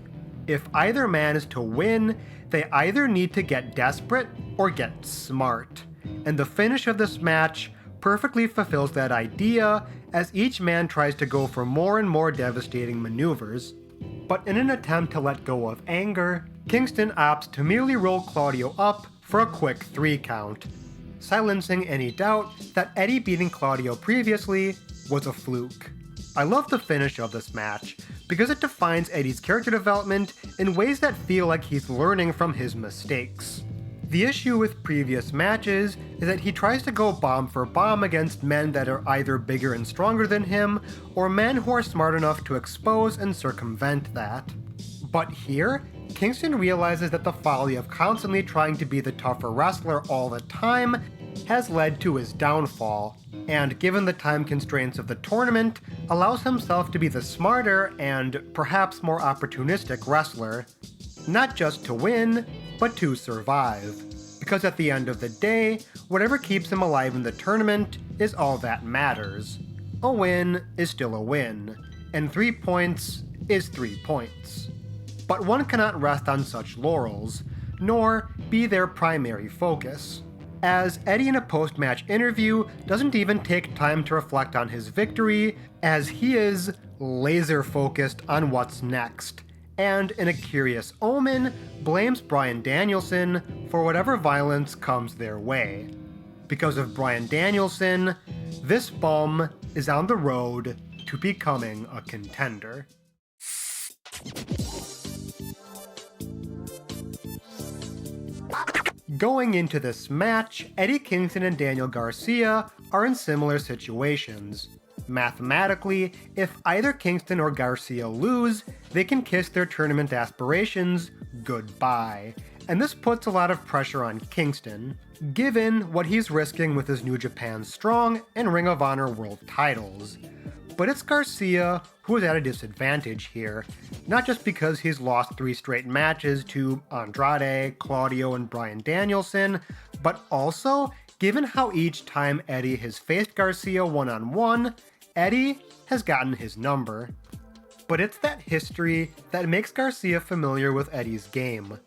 If either man is to win, they either need to get desperate or get smart. And the finish of this match perfectly fulfills that idea, as each man tries to go for more and more devastating maneuvers. But in an attempt to let go of anger, Kingston opts to merely roll Claudio up for a quick 3 count, silencing any doubt that Eddie beating Claudio previously was a fluke. I love the finish of this match because it defines Eddie's character development in ways that feel like he's learning from his mistakes. The issue with previous matches is that he tries to go bomb for bomb against men that are either bigger and stronger than him, or men who are smart enough to expose and circumvent that. But here, Kingston realizes that the folly of constantly trying to be the tougher wrestler all the time has led to his downfall, and given the time constraints of the tournament, allows himself to be the smarter and perhaps more opportunistic wrestler, not just to win, but to survive. Because at the end of the day, whatever keeps him alive in the tournament is all that matters. A win is still a win, and 3 points is 3 points. But one cannot rest on such laurels, nor be their primary focus, as Eddie in a post-match interview doesn't even take time to reflect on his victory, as he is laser-focused on what's next, and in a curious omen, blames Bryan Danielson for whatever violence comes their way. Because of Bryan Danielson, this bum is on the road to becoming a contender. Going into this match, Eddie Kingston and Daniel Garcia are in similar situations. Mathematically, if either Kingston or Garcia lose, they can kiss their tournament aspirations goodbye, and this puts a lot of pressure on Kingston, given what he's risking with his New Japan Strong and Ring of Honor World titles. But it's Garcia who is at a disadvantage here, not just because he's lost 3 straight matches to Andrade, Claudio, and Bryan Danielson, but also given how each time Eddie has faced Garcia one-on-one, Eddie has gotten his number. But it's that history that makes Garcia familiar with Eddie's game.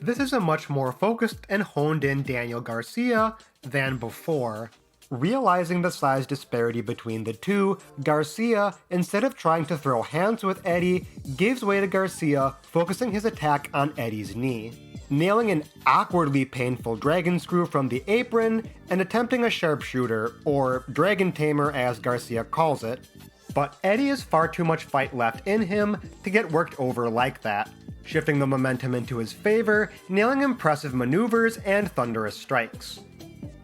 This is a much more focused and honed-in Daniel Garcia than before. Realizing the size disparity between the two, Garcia, instead of trying to throw hands with Eddie, gives way to Garcia, focusing his attack on Eddie's knee, nailing an awkwardly painful dragon screw from the apron and attempting a sharpshooter, or dragon tamer as Garcia calls it. But Eddie has far too much fight left in him to get worked over like that, shifting the momentum into his favor, nailing impressive maneuvers and thunderous strikes.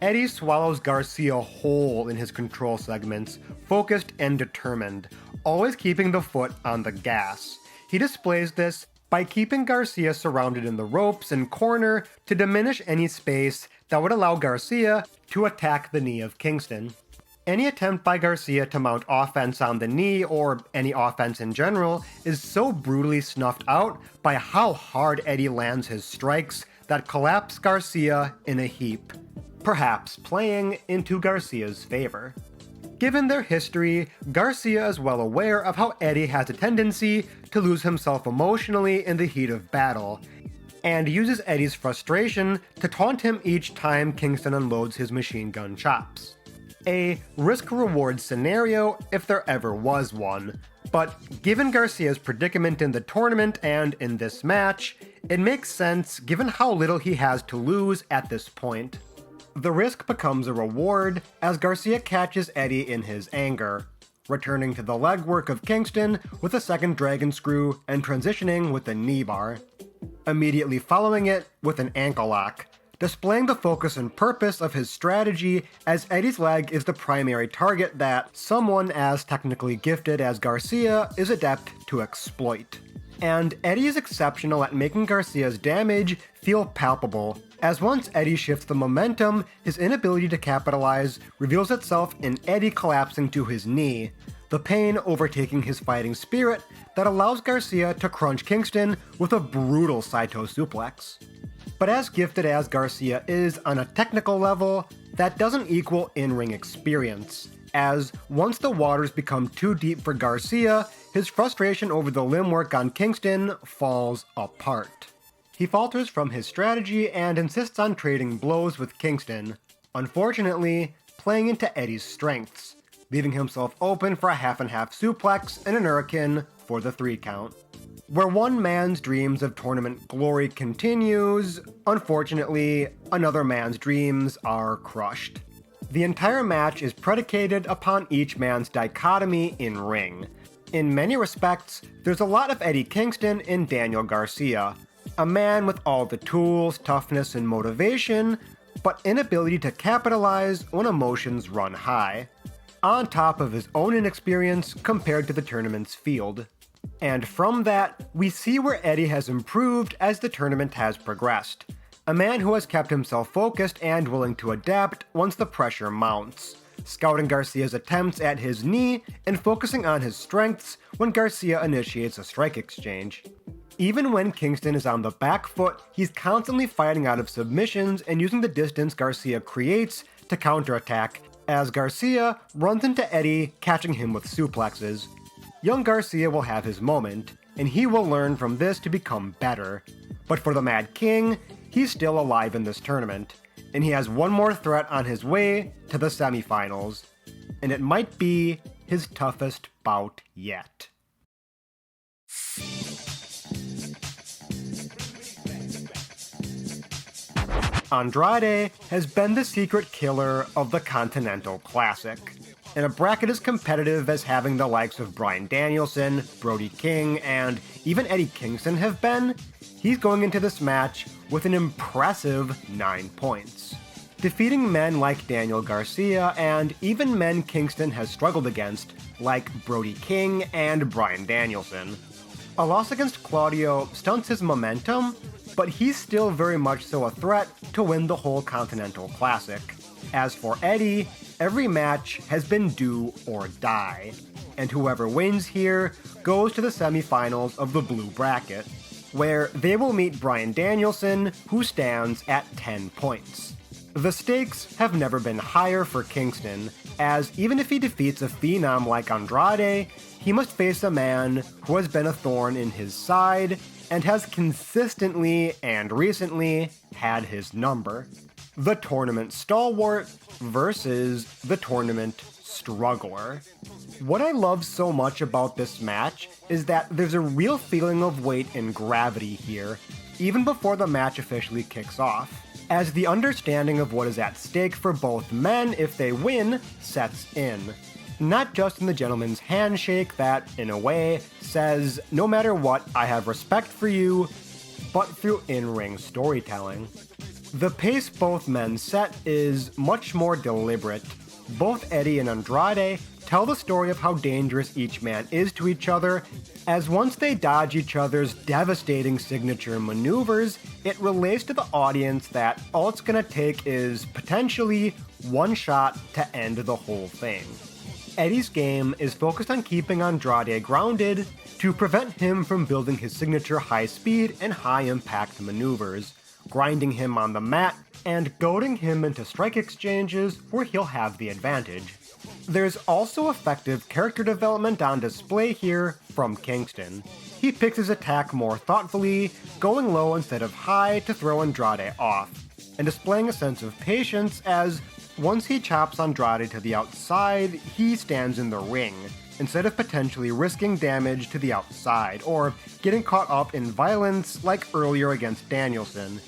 Eddie swallows Garcia whole in his control segments, focused and determined, always keeping the foot on the gas. He displays this by keeping Garcia surrounded in the ropes and corner to diminish any space that would allow Garcia to attack the knee of Kingston. Any attempt by Garcia to mount offense on the knee, or any offense in general, is so brutally snuffed out by how hard Eddie lands his strikes that collapse Garcia in a heap, perhaps playing into Garcia's favor. Given their history, Garcia is well aware of how Eddie has a tendency to lose himself emotionally in the heat of battle, and uses Eddie's frustration to taunt him each time Kingston unloads his machine gun chops. A risk-reward scenario if there ever was one, but given Garcia's predicament in the tournament and in this match, it makes sense given how little he has to lose at this point. The risk becomes a reward as Garcia catches Eddie in his anger, returning to the legwork of Kingston with a second dragon screw and transitioning with a knee bar, immediately following it with an ankle lock, displaying the focus and purpose of his strategy as Eddie's leg is the primary target that someone as technically gifted as Garcia is adept to exploit. And Eddie is exceptional at making Garcia's damage feel palpable, as once Eddie shifts the momentum, his inability to capitalize reveals itself in Eddie collapsing to his knee, the pain overtaking his fighting spirit that allows Garcia to crunch Kingston with a brutal Saito suplex. But as gifted as Garcia is on a technical level, that doesn't equal in-ring experience, as once the waters become too deep for Garcia, his frustration over the limb work on Kingston falls apart. He falters from his strategy and insists on trading blows with Kingston, unfortunately playing into Eddie's strengths, leaving himself open for a half-and-half suplex and an Hurricane for the 3 count. Where one man's dreams of tournament glory continues, unfortunately, another man's dreams are crushed. The entire match is predicated upon each man's dichotomy in ring. In many respects, there's a lot of Eddie Kingston in Daniel Garcia, a man with all the tools, toughness, and motivation, but inability to capitalize when emotions run high, on top of his own inexperience compared to the tournament's field. And from that, we see where Eddie has improved as the tournament has progressed. A man who has kept himself focused and willing to adapt once the pressure mounts, scouting Garcia's attempts at his knee and focusing on his strengths when Garcia initiates a strike exchange. Even when Kingston is on the back foot, he's constantly fighting out of submissions and using the distance Garcia creates to counterattack, as Garcia runs into Eddie, catching him with suplexes. Young Garcia will have his moment, and he will learn from this to become better. But for the Mad King, he's still alive in this tournament, and he has one more threat on his way to the semifinals, and it might be his toughest bout yet. Andrade has been the secret killer of the Continental Classic. In a bracket as competitive as having the likes of Bryan Danielson, Brody King, and even Eddie Kingston have been, he's going into this match with an impressive 9 points, defeating men like Daniel Garcia and even men Kingston has struggled against, like Brody King and Bryan Danielson. A loss against Claudio stunts his momentum, but he's still very much so a threat to win the whole Continental Classic. As for Eddie, every match has been do or die, and whoever wins here goes to the semifinals of the blue bracket, where they will meet Bryan Danielson, who stands at 10 points. The stakes have never been higher for Kingston, as even if he defeats a phenom like Andrade, he must face a man who has been a thorn in his side and has consistently and recently had his number. The tournament stalwart versus the tournament struggler. What I love so much about this match is that there's a real feeling of weight and gravity here, even before the match officially kicks off, as the understanding of what is at stake for both men if they win sets in. Not just in the gentleman's handshake that, in a way, says, no matter what, I have respect for you, but through in-ring storytelling. The pace both men set is much more deliberate. Both Eddie and Andrade tell the story of how dangerous each man is to each other, as once they dodge each other's devastating signature maneuvers, it relates to the audience that all it's gonna take is potentially one shot to end the whole thing. Eddie's game is focused on keeping Andrade grounded to prevent him from building his signature high-speed and high-impact maneuvers, grinding him on the mat, and goading him into strike exchanges where he'll have the advantage. There's also effective character development on display here from Kingston. He picks his attack more thoughtfully, going low instead of high to throw Andrade off, and displaying a sense of patience as once he chops Andrade to the outside, he stands in the ring, instead of potentially risking damage to the outside or getting caught up in violence like earlier against Danielson.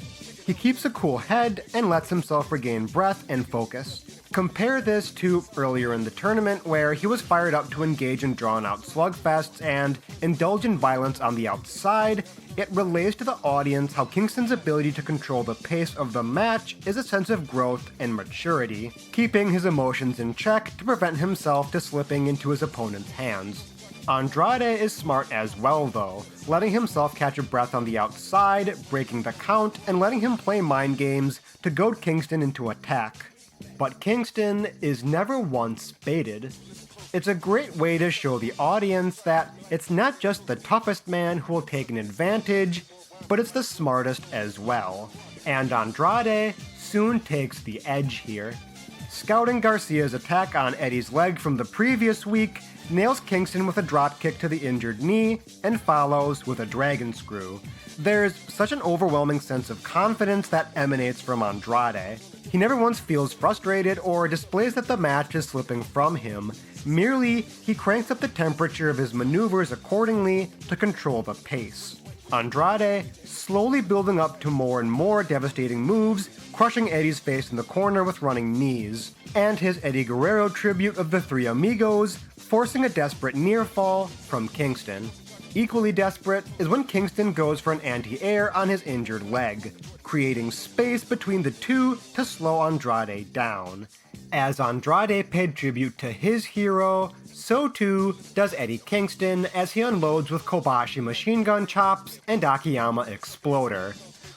He keeps a cool head and lets himself regain breath and focus. Compare this to earlier in the tournament where he was fired up to engage in drawn-out slugfests and indulge in violence on the outside. It relays to the audience how Kingston's ability to control the pace of the match is a sense of growth and maturity, keeping his emotions in check to prevent himself to slipping into his opponent's hands. Andrade is smart as well though, letting himself catch a breath on the outside, breaking the count, and letting him play mind games to goad Kingston into attack. But Kingston is never once baited. It's a great way to show the audience that it's not just the toughest man who will take an advantage, but it's the smartest as well. And Andrade soon takes the edge here. Scouting Garcia's attack on Eddie's leg from the previous week, nails Kingston with a dropkick to the injured knee, and follows with a dragon screw. There's such an overwhelming sense of confidence that emanates from Andrade. He never once feels frustrated or displays that the match is slipping from him. Merely, he cranks up the temperature of his maneuvers accordingly to control the pace. Andrade slowly building up to more and more devastating moves, crushing Eddie's face in the corner with running knees, and his Eddie Guerrero tribute of the Three Amigos, forcing a desperate near fall from Kingston. Equally desperate is when Kingston goes for an anti-air on his injured leg, creating space between the two to slow Andrade down. As Andrade paid tribute to his hero, so too does Eddie Kingston as he unloads with Kobashi machine gun chops and Akiyama exploder.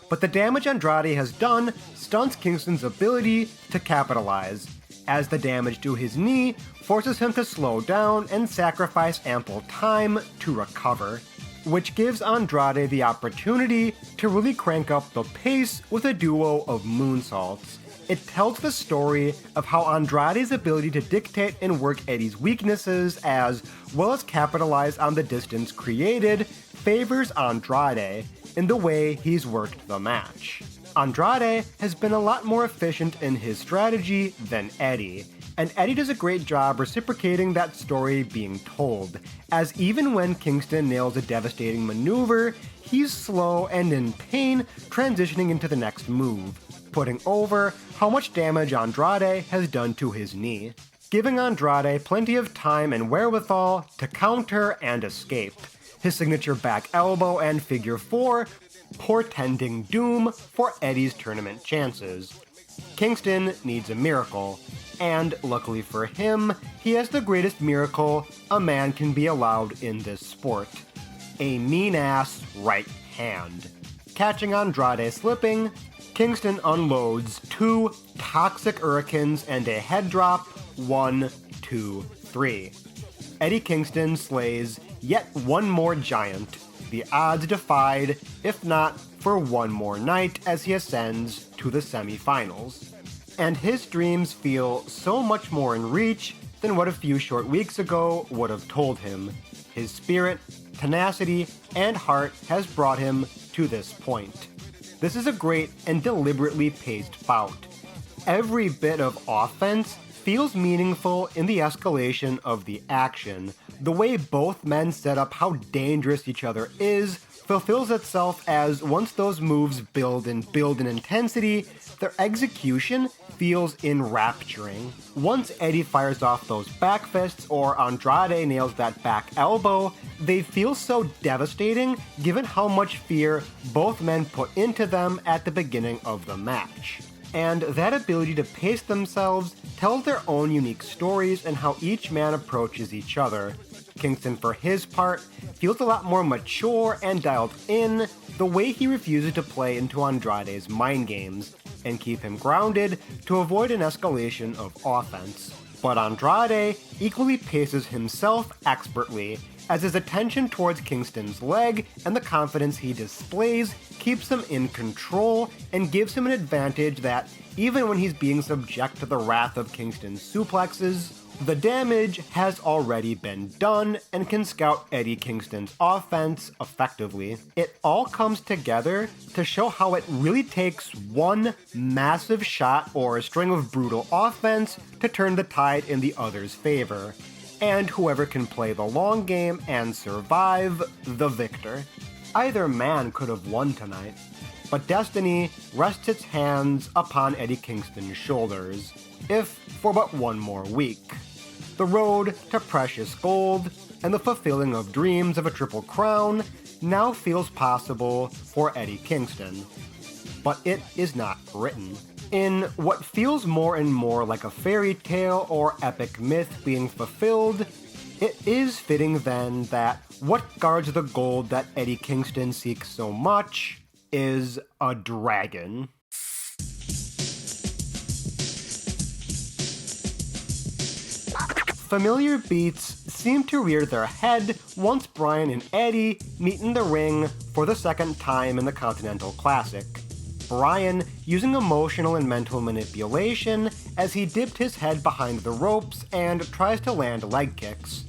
But the damage Andrade has done stunts Kingston's ability to capitalize, as the damage to his knee forces him to slow down and sacrifice ample time to recover, which gives Andrade the opportunity to really crank up the pace with a duo of moonsaults. It tells the story of how Andrade's ability to dictate and work Eddie's weaknesses as well as capitalize on the distance created favors Andrade in the way he's worked the match. Andrade has been a lot more efficient in his strategy than Eddie, and Eddie does a great job reciprocating that story being told, as even when Kingston nails a devastating maneuver, he's slow and in pain transitioning into the next move, putting over how much damage Andrade has done to his knee, giving Andrade plenty of time and wherewithal to counter and escape. His signature back elbow and figure 4 portending doom for Eddie's tournament chances. Kingston needs a miracle, and luckily for him, he has the greatest miracle a man can be allowed in this sport: a mean-ass right hand. Catching Andrade slipping, Kingston unloads 2 toxic hurricanes and a head drop, 1, 2, 3. Eddie Kingston slays yet one more giant, the odds defied, if not for one more night as he ascends to the semifinals. And his dreams feel so much more in reach than what a few short weeks ago would have told him. His spirit, tenacity, and heart has brought him to this point. This is a great and deliberately paced bout. Every bit of offense feels meaningful in the escalation of the action. The way both men set up how dangerous each other is fulfills itself as once those moves build in intensity, their execution feels enrapturing. Once Eddie fires off those back fists or Andrade nails that back elbow, they feel so devastating given how much fear both men put into them at the beginning of the match. And that ability to pace themselves tells their own unique stories and how each man approaches each other. Kingston, for his part, feels a lot more mature and dialed in the way he refuses to play into Andrade's mind games and keep him grounded to avoid an escalation of offense. But Andrade equally paces himself expertly, as his attention towards Kingston's leg and the confidence he displays keeps him in control and gives him an advantage that, even when he's being subject to the wrath of Kingston's suplexes, the damage has already been done and can scout Eddie Kingston's offense effectively. It all comes together to show how it really takes one massive shot or a string of brutal offense to turn the tide in the other's favor. And whoever can play the long game and survive, the victor. Either man could have won tonight, but destiny rests its hands upon Eddie Kingston's shoulders, if for but one more week. The road to precious gold and the fulfilling of dreams of a triple crown now feels possible for Eddie Kingston. But it is not written. In what feels more and more like a fairy tale or epic myth being fulfilled, it is fitting then that what guards the gold that Eddie Kingston seeks so much is a dragon. Familiar beats seem to rear their head once Bryan and Eddie meet in the ring for the second time in the Continental Classic. Bryan using emotional and mental manipulation as he dipped his head behind the ropes and tries to land leg kicks.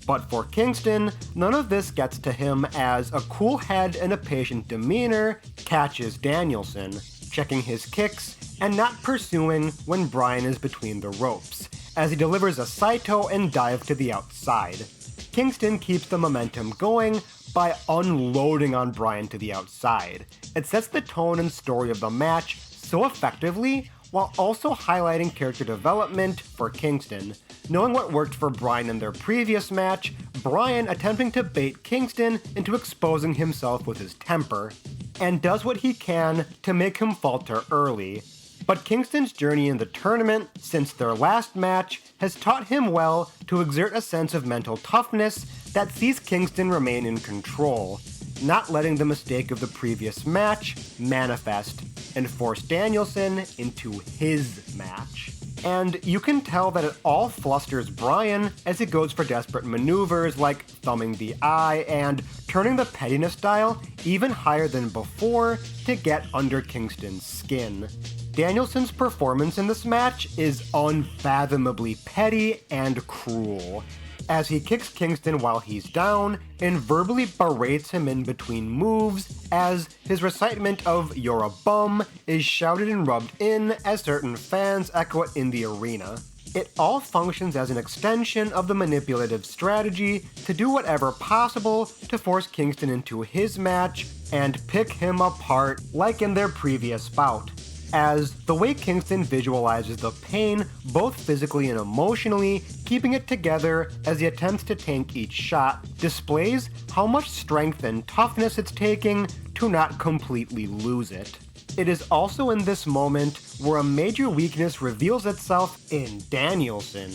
But for Kingston, none of this gets to him as a cool head and a patient demeanor catches Danielson, checking his kicks and not pursuing when Bryan is between the ropes, as he delivers a Saito and dive to the outside. Kingston keeps the momentum going by unloading on Bryan to the outside. It sets the tone and story of the match so effectively, while also highlighting character development for Kingston. Knowing what worked for Bryan in their previous match, Bryan attempting to bait Kingston into exposing himself with his temper, and does what he can to make him falter early. But Kingston's journey in the tournament since their last match has taught him well to exert a sense of mental toughness that sees Kingston remain in control, not letting the mistake of the previous match manifest and force Danielson into his match. And you can tell that it all flusters Bryan as he goes for desperate maneuvers like thumbing the eye and turning the pettiness dial even higher than before to get under Kingston's skin. Danielson's performance in this match is unfathomably petty and cruel, as he kicks Kingston while he's down and verbally berates him in between moves as his recitement of "you're a bum" is shouted and rubbed in as certain fans echo it in the arena. It all functions as an extension of the manipulative strategy to do whatever possible to force Kingston into his match and pick him apart like in their previous bout, as the way Kingston visualizes the pain, both physically and emotionally, keeping it together as he attempts to tank each shot, displays how much strength and toughness it's taking to not completely lose it. It is also in this moment where a major weakness reveals itself in Danielson.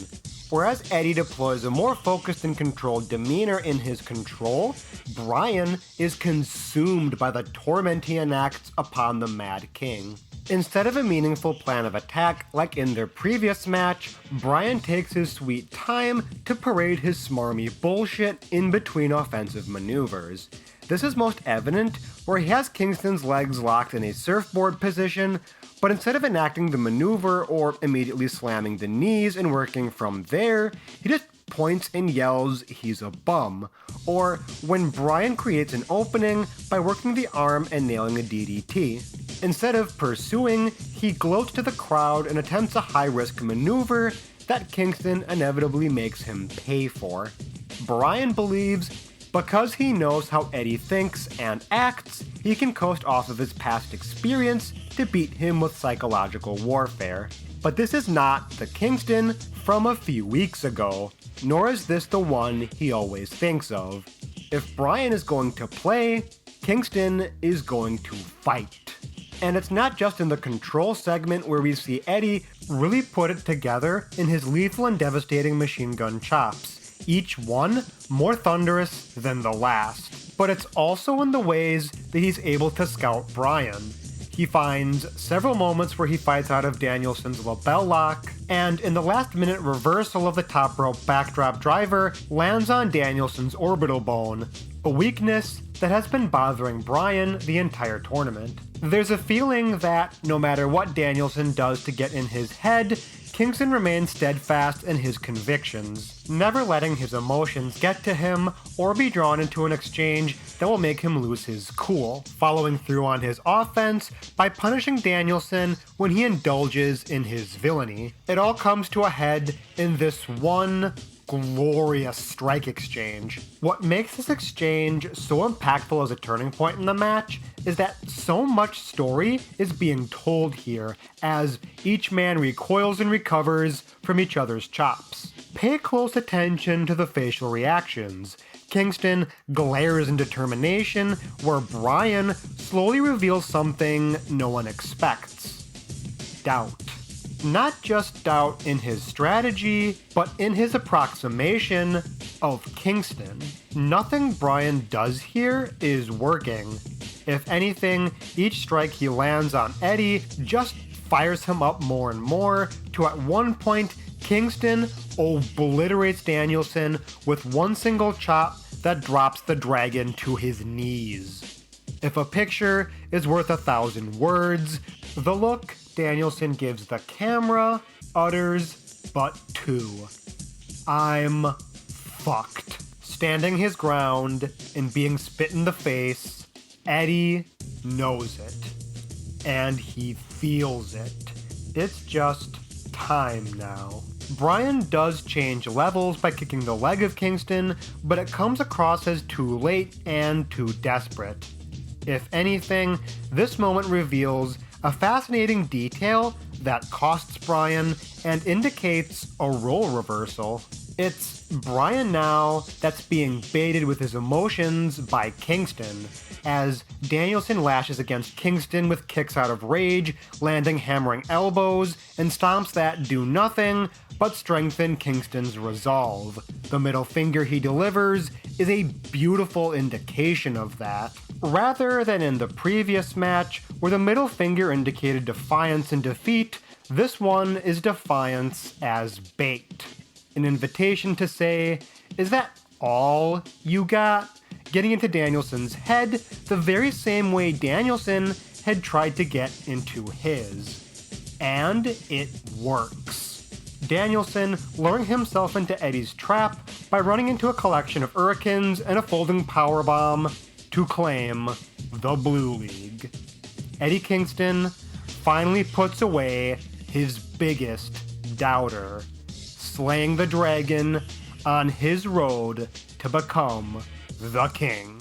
Whereas Eddie deploys a more focused and controlled demeanor in his control, Bryan is consumed by the torment he enacts upon the Mad King. Instead of a meaningful plan of attack like in their previous match, Bryan takes his sweet time to parade his smarmy bullshit in between offensive maneuvers. This is most evident where he has Kingston's legs locked in a surfboard position, but instead of enacting the maneuver or immediately slamming the knees and working from there, he just points and yells he's a bum. Or when Bryan creates an opening by working the arm and nailing a DDT. Instead of pursuing, he gloats to the crowd and attempts a high-risk maneuver that Kingston inevitably makes him pay for. Bryan believes because he knows how Eddie thinks and acts, he can coast off of his past experience to beat him with psychological warfare. But this is not the Kingston from a few weeks ago, nor is this the one he always thinks of. If Bryan is going to play, Kingston is going to fight. And it's not just in the control segment where we see Eddie really put it together in his lethal and devastating machine gun chops, each one more thunderous than the last. But it's also in the ways that he's able to scout Bryan. He finds several moments where he fights out of Danielson's lapel lock, and in the last minute reversal of the top rope backdrop driver lands on Danielson's orbital bone, a weakness that has been bothering Bryan the entire tournament. There's a feeling that no matter what Danielson does to get in his head, Kingston remains steadfast in his convictions, never letting his emotions get to him or be drawn into an exchange that will make him lose his cool, following through on his offense by punishing Danielson when he indulges in his villainy. It all comes to a head in this one glorious strike exchange. What makes this exchange so impactful as a turning point in the match is that so much story is being told here as each man recoils and recovers from each other's chops. Pay close attention to the facial reactions. Kingston glares in determination, where Bryan slowly reveals something no one expects. Doubt. Not just doubt in his strategy, but in his approximation of Kingston. Nothing Bryan does here is working. If anything, each strike he lands on Eddie just fires him up more and more, to at one point, Kingston obliterates Danielson with one single chop that drops the dragon to his knees. If a picture is worth 1,000 words, the look Danielson gives the camera utters but two. I'm fucked. Standing his ground and being spit in the face, Eddie knows it. And he feels it. It's just time now. Bryan does change levels by kicking the leg of Kingston, but it comes across as too late and too desperate. If anything, this moment reveals a fascinating detail that costs Bryan and indicates a role reversal. It's Bryan now that's being baited with his emotions by Kingston, as Danielson lashes against Kingston with kicks out of rage, landing hammering elbows, and stomps that do nothing but strengthen Kingston's resolve. The middle finger he delivers is a beautiful indication of that. Rather than in the previous match, where the middle finger indicated defiance and defeat, this one is defiance as bait. An invitation to say, is that all you got? Getting into Danielson's head the very same way Danielson had tried to get into his. And it works. Danielson luring himself into Eddie's trap by running into a collection of Hurricanes and a folding powerbomb to claim the Blue League. Eddie Kingston finally puts away his biggest doubter, slaying the dragon on his road to become the king.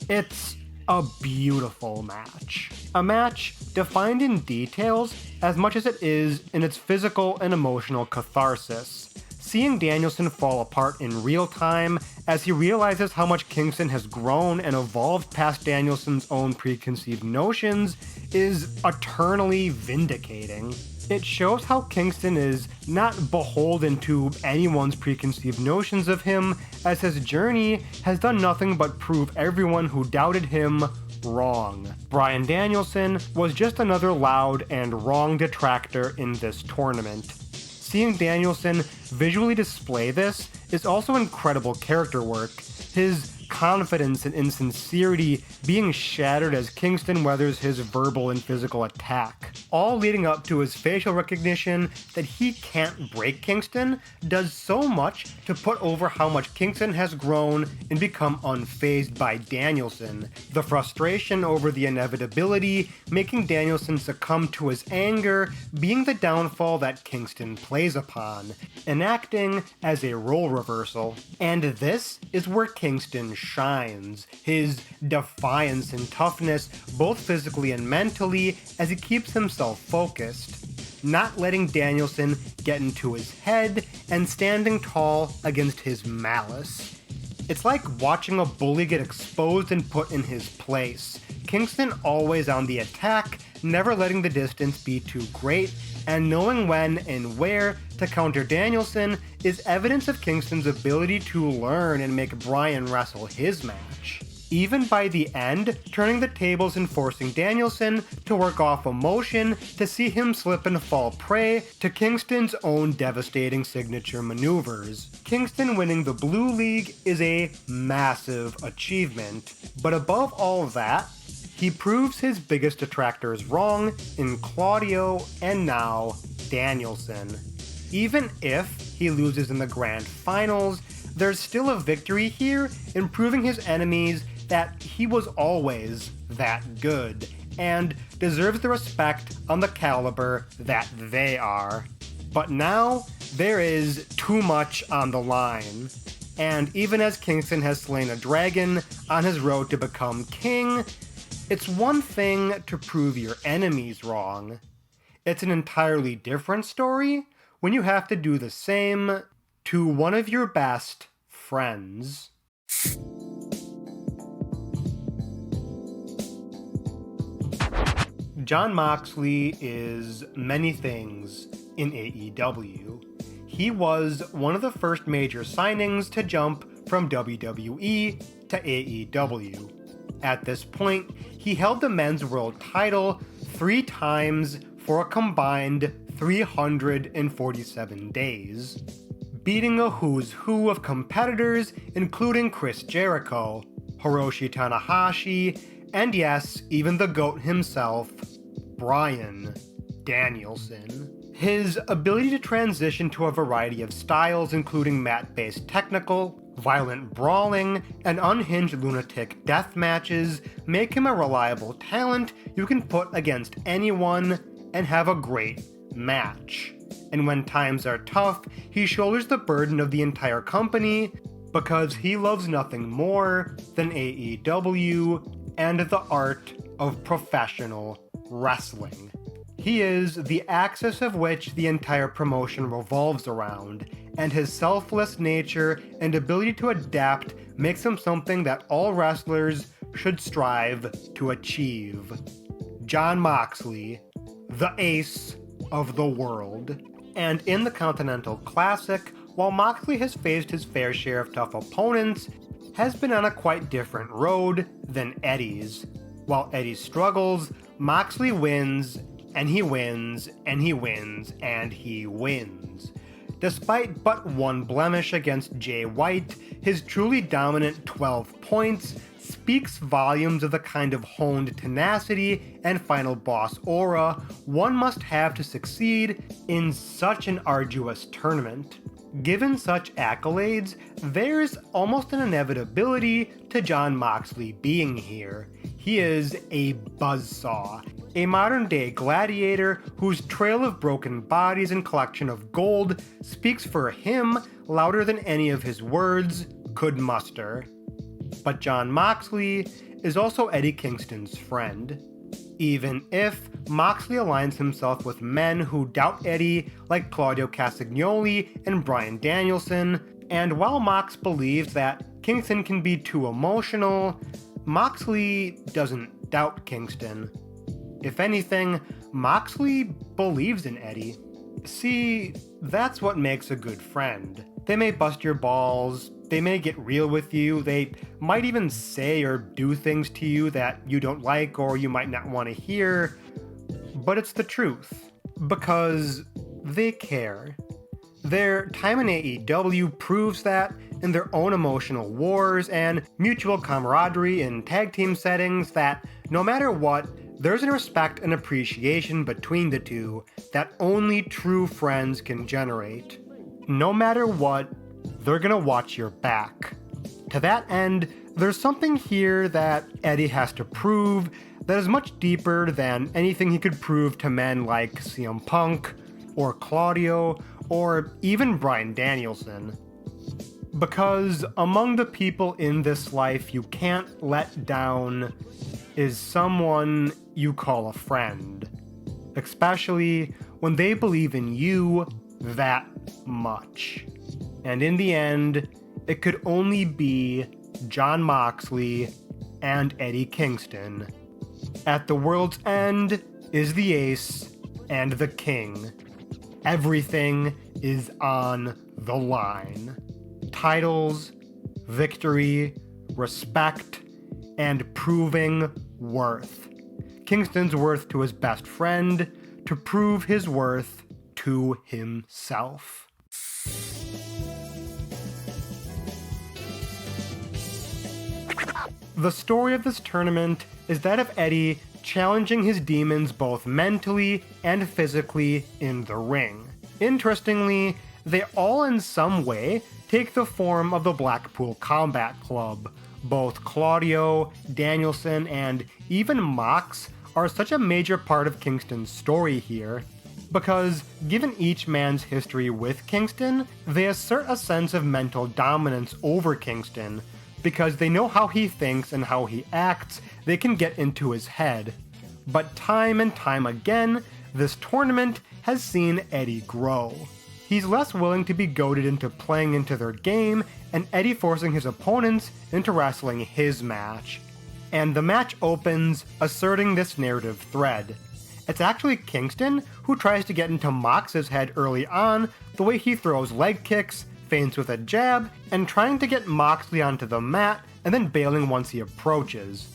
It's a beautiful match. A match defined in details as much as it is in its physical and emotional catharsis. Seeing Danielson fall apart in real time as he realizes how much Kingston has grown and evolved past Danielson's own preconceived notions is eternally vindicating. It shows how Kingston is not beholden to anyone's preconceived notions of him, as his journey has done nothing but prove everyone who doubted him wrong. Bryan Danielson was just another loud and wrong detractor in this tournament. Seeing Danielson visually display this is also incredible character work. His confidence and insincerity being shattered as Kingston weathers his verbal and physical attack. All leading up to his facial recognition that he can't break Kingston does so much to put over how much Kingston has grown and become unfazed by Danielson. The frustration over the inevitability making Danielson succumb to his anger being the downfall that Kingston plays upon, enacting as a role reversal. And this is where Kingston shines, his defiance and toughness both physically and mentally as he keeps himself focused, not letting Danielson get into his head and standing tall against his malice. It's like watching a bully get exposed and put in his place. Kingston always on the attack, never letting the distance be too great, and knowing when and where to counter Danielson is evidence of Kingston's ability to learn and make Bryan wrestle his match. Even by the end, turning the tables and forcing Danielson to work off emotion to see him slip and fall prey to Kingston's own devastating signature maneuvers. Kingston winning the Blue League is a massive achievement, but above all that, he proves his biggest detractors wrong in Claudio and now Danielson. Even if he loses in the grand finals, there's still a victory here in proving his enemies that he was always that good and deserves the respect on the caliber that they are. But now, there is too much on the line. And even as Kingston has slain a dragon on his road to become king, it's one thing to prove your enemies wrong. It's an entirely different story when you have to do the same to one of your best friends. Jon Moxley is many things in AEW. He was one of the first major signings to jump from WWE to AEW. At this point, he held the men's world title 3 times for a combined 347 days, beating a who's who of competitors including Chris Jericho, Hiroshi Tanahashi, and yes, even the GOAT himself, Bryan Danielson. His ability to transition to a variety of styles including mat-based technical, violent brawling, and unhinged lunatic death matches make him a reliable talent you can put against anyone and have a great match. And when times are tough, he shoulders the burden of the entire company because he loves nothing more than AEW and the art of professional wrestling. He is the axis of which the entire promotion revolves around, and his selfless nature and ability to adapt makes him something that all wrestlers should strive to achieve. Jon Moxley, the ace of the world. And in the Continental Classic, while Moxley has faced his fair share of tough opponents, has been on a quite different road than Eddie's. While Eddie struggles, Moxley wins, and he wins, and he wins, and he wins. Despite but one blemish against Jay White, his truly dominant 12 points speaks volumes of the kind of honed tenacity and final boss aura one must have to succeed in such an arduous tournament. Given such accolades, there's almost an inevitability to Jon Moxley being here. He is a buzzsaw, a modern-day gladiator whose trail of broken bodies and collection of gold speaks for him louder than any of his words could muster. But Jon Moxley is also Eddie Kingston's friend. Even if Moxley aligns himself with men who doubt Eddie like Claudio Castagnoli and Bryan Danielson, and while Mox believes that Kingston can be too emotional, Moxley doesn't doubt Kingston. If anything, Moxley believes in Eddie. See, that's what makes a good friend. They may bust your balls, they may get real with you, they might even say or do things to you that you don't like or you might not want to hear, but it's the truth, because they care. Their time in AEW proves that in their own emotional wars and mutual camaraderie in tag team settings that no matter what, there's a respect and appreciation between the two that only true friends can generate. No matter what, they're gonna watch your back. To that end, there's something here that Eddie has to prove that is much deeper than anything he could prove to men like CM Punk, or Claudio, or even Bryan Danielson. Because among the people in this life you can't let down is someone you call a friend. Especially when they believe in you that much. And in the end, it could only be Jon Moxley and Eddie Kingston. At the world's end is the ace and the king. Everything is on the line. Titles, victory, respect, and proving worth. Kingston's worth to his best friend to prove his worth to himself. The story of this tournament is that of Eddie challenging his demons both mentally and physically in the ring. Interestingly, they all in some way take the form of the Blackpool Combat Club. Both Claudio, Danielson, and even Mox are such a major part of Kingston's story here, because given each man's history with Kingston, they assert a sense of mental dominance over Kingston. Because they know how he thinks and how he acts, they can get into his head. But time and time again, this tournament has seen Eddie grow. He's less willing to be goaded into playing into their game, and Eddie forcing his opponents into wrestling his match. And the match opens asserting this narrative thread. It's actually Kingston who tries to get into Mox's head early on, the way he throws leg kicks, feints with a jab, and trying to get Moxley onto the mat and then bailing once he approaches.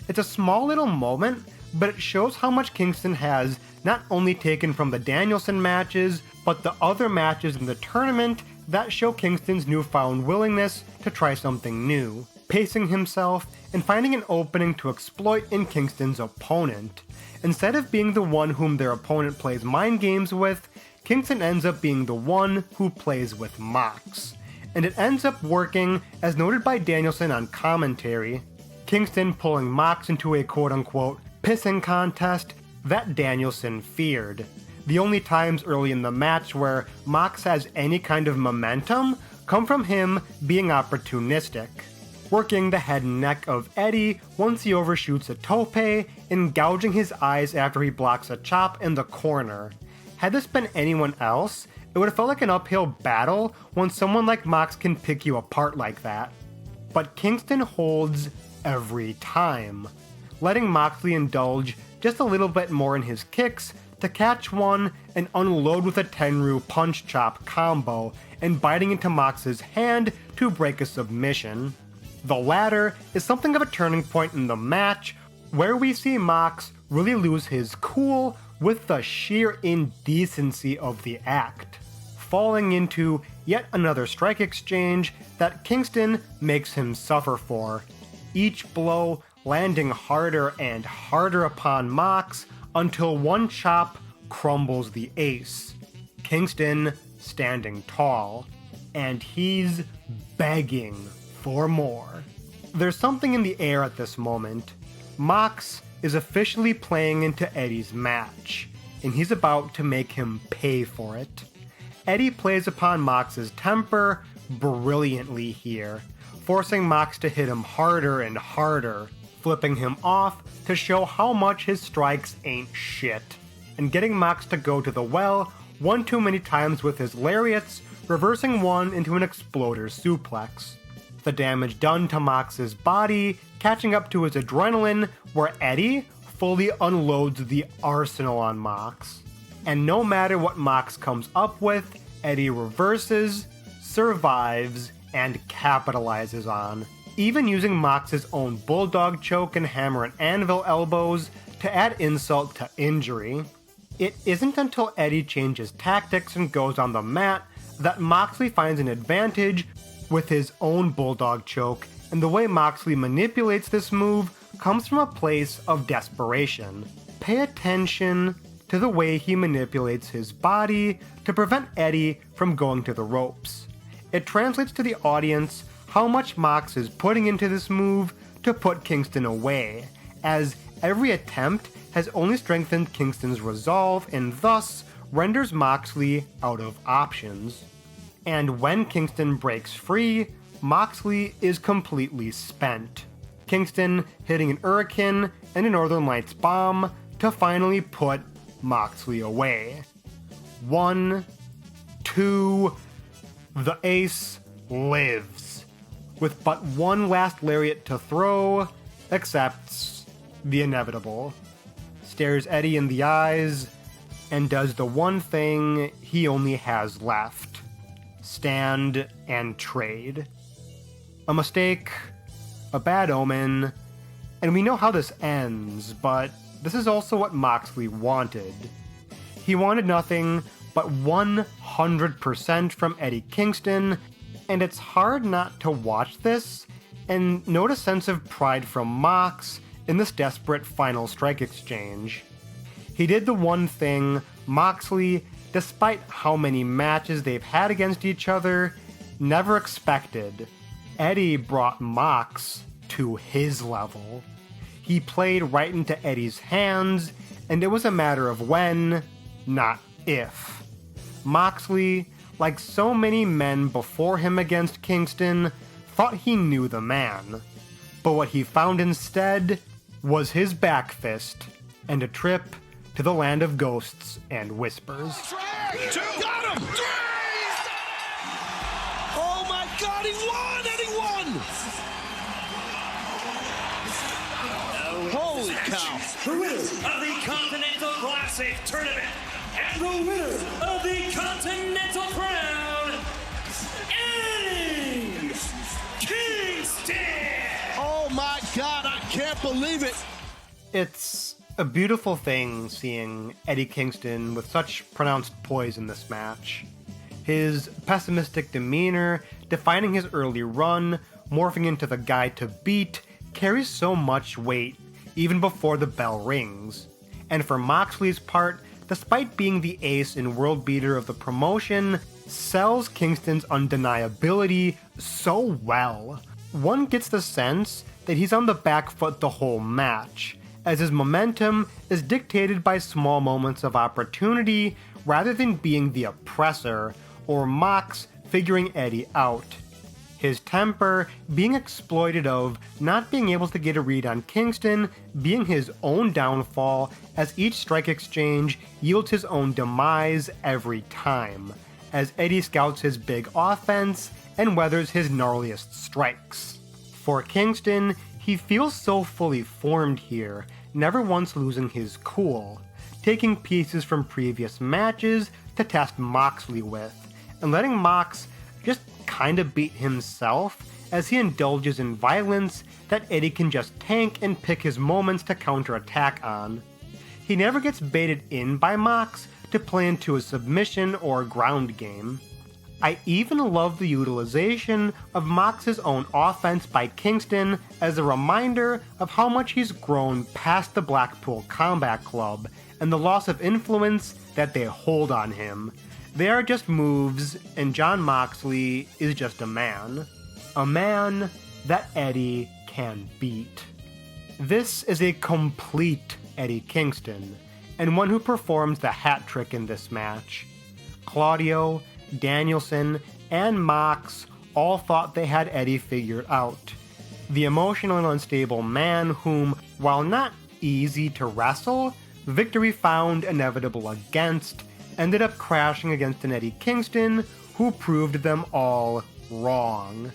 It's a small little moment, but it shows how much Kingston has not only taken from the Danielson matches, but the other matches in the tournament that show Kingston's newfound willingness to try something new, pacing himself and finding an opening to exploit in Kingston's opponent. Instead of being the one whom their opponent plays mind games with, Kingston ends up being the one who plays with Mox. And it ends up working, as noted by Danielson on commentary. Kingston pulling Mox into a quote-unquote pissing contest that Danielson feared. The only times early in the match where Mox has any kind of momentum come from him being opportunistic, working the head and neck of Eddie once he overshoots a tope and gouging his eyes after he blocks a chop in the corner. Had this been anyone else, It would have felt like an uphill battle when someone like Mox can pick you apart like that. But Kingston holds every time, letting Moxley indulge just a little bit more in his kicks to catch one and unload with a Tenryu punch chop combo and biting into Mox's hand to break a submission. The latter is something of a turning point in the match, where we see Mox really lose his cool with the sheer indecency of the act, falling into yet another strike exchange that Kingston makes him suffer for, each blow landing harder and harder upon Mox until one chop crumbles the ace. Kingston standing tall, and he's begging for more. There's something in the air at this moment. Mox is officially playing into Eddie's match, and he's about to make him pay for it. Eddie plays upon Mox's temper brilliantly here, forcing Mox to hit him harder and harder, flipping him off to show how much his strikes ain't shit, and getting Mox to go to the well one too many times with his lariats, reversing one into an exploder suplex. The damage done to Mox's body catching up to his adrenaline, where Eddie fully unloads the arsenal on Mox. And no matter what Mox comes up with, Eddie reverses, survives, and capitalizes on, even using Mox's own bulldog choke and hammer and anvil elbows to add insult to injury. It isn't until Eddie changes tactics and goes on the mat that Moxley finds an advantage with his own bulldog choke, and the way Moxley manipulates this move comes from a place of desperation. Pay attention to the way he manipulates his body to prevent Eddie from going to the ropes. It translates to the audience how much Mox is putting into this move to put Kingston away, as every attempt has only strengthened Kingston's resolve and thus renders Moxley out of options. And when Kingston breaks free, Moxley is completely spent. Kingston hitting an Hurricane and a Northern Lights bomb to finally put Moxley away. 1, 2, the ace lives. With but one last lariat to throw, accepts the inevitable, stares Eddie in the eyes, and does the one thing he only has left: stand and trade. A mistake, a bad omen, and we know how this ends, but this is also what Moxley wanted. He wanted nothing but 100% from Eddie Kingston, and it's hard not to watch this and note a sense of pride from Mox in this desperate final strike exchange. He did the one thing Moxley, despite how many matches they've had against each other, never expected. Eddie brought Mox to his level. He played right into Eddie's hands, and it was a matter of when, not if. Moxley, like so many men before him against Kingston, thought he knew the man. But what he found instead was his back fist and a trip to the land of ghosts and whispers. Got him! Oh my God, he won! And he won! Holy cow! The winner of the Continental Classic Tournament and the winner of the Continental Crown, Eddie Kingston! Oh my God, I can't believe it! It's a beautiful thing seeing Eddie Kingston with such pronounced poise in this match. His pessimistic demeanor, defining his early run, morphing into the guy to beat, carries so much weight even before the bell rings. And for Moxley's part, despite being the ace and world beater of the promotion, sells Kingston's undeniability so well. One gets the sense that he's on the back foot the whole match, as his momentum is dictated by small moments of opportunity rather than being the oppressor, or Mox figuring Eddie out. His temper being exploited of not being able to get a read on Kingston being his own downfall, as each strike exchange yields his own demise every time, as Eddie scouts his big offense and weathers his gnarliest strikes. For Kingston, he feels so fully formed here, never once losing his cool, taking pieces from previous matches to test Moxley with, and letting Mox just kinda beat himself as he indulges in violence that Eddie can just tank and pick his moments to counterattack on. He never gets baited in by Mox to play into a submission or ground game. I even love the utilization of Mox's own offense by Kingston as a reminder of how much he's grown past the Blackpool Combat Club and the loss of influence that they hold on him. They are just moves, and Jon Moxley is just a man. A man that Eddie can beat. This is a complete Eddie Kingston, and one who performs the hat trick in this match. Claudio, Danielson, and Mox all thought they had Eddie figured out. The emotional and unstable man whom, while not easy to wrestle, victory found inevitable against, ended up crashing against an Eddie Kingston who proved them all wrong.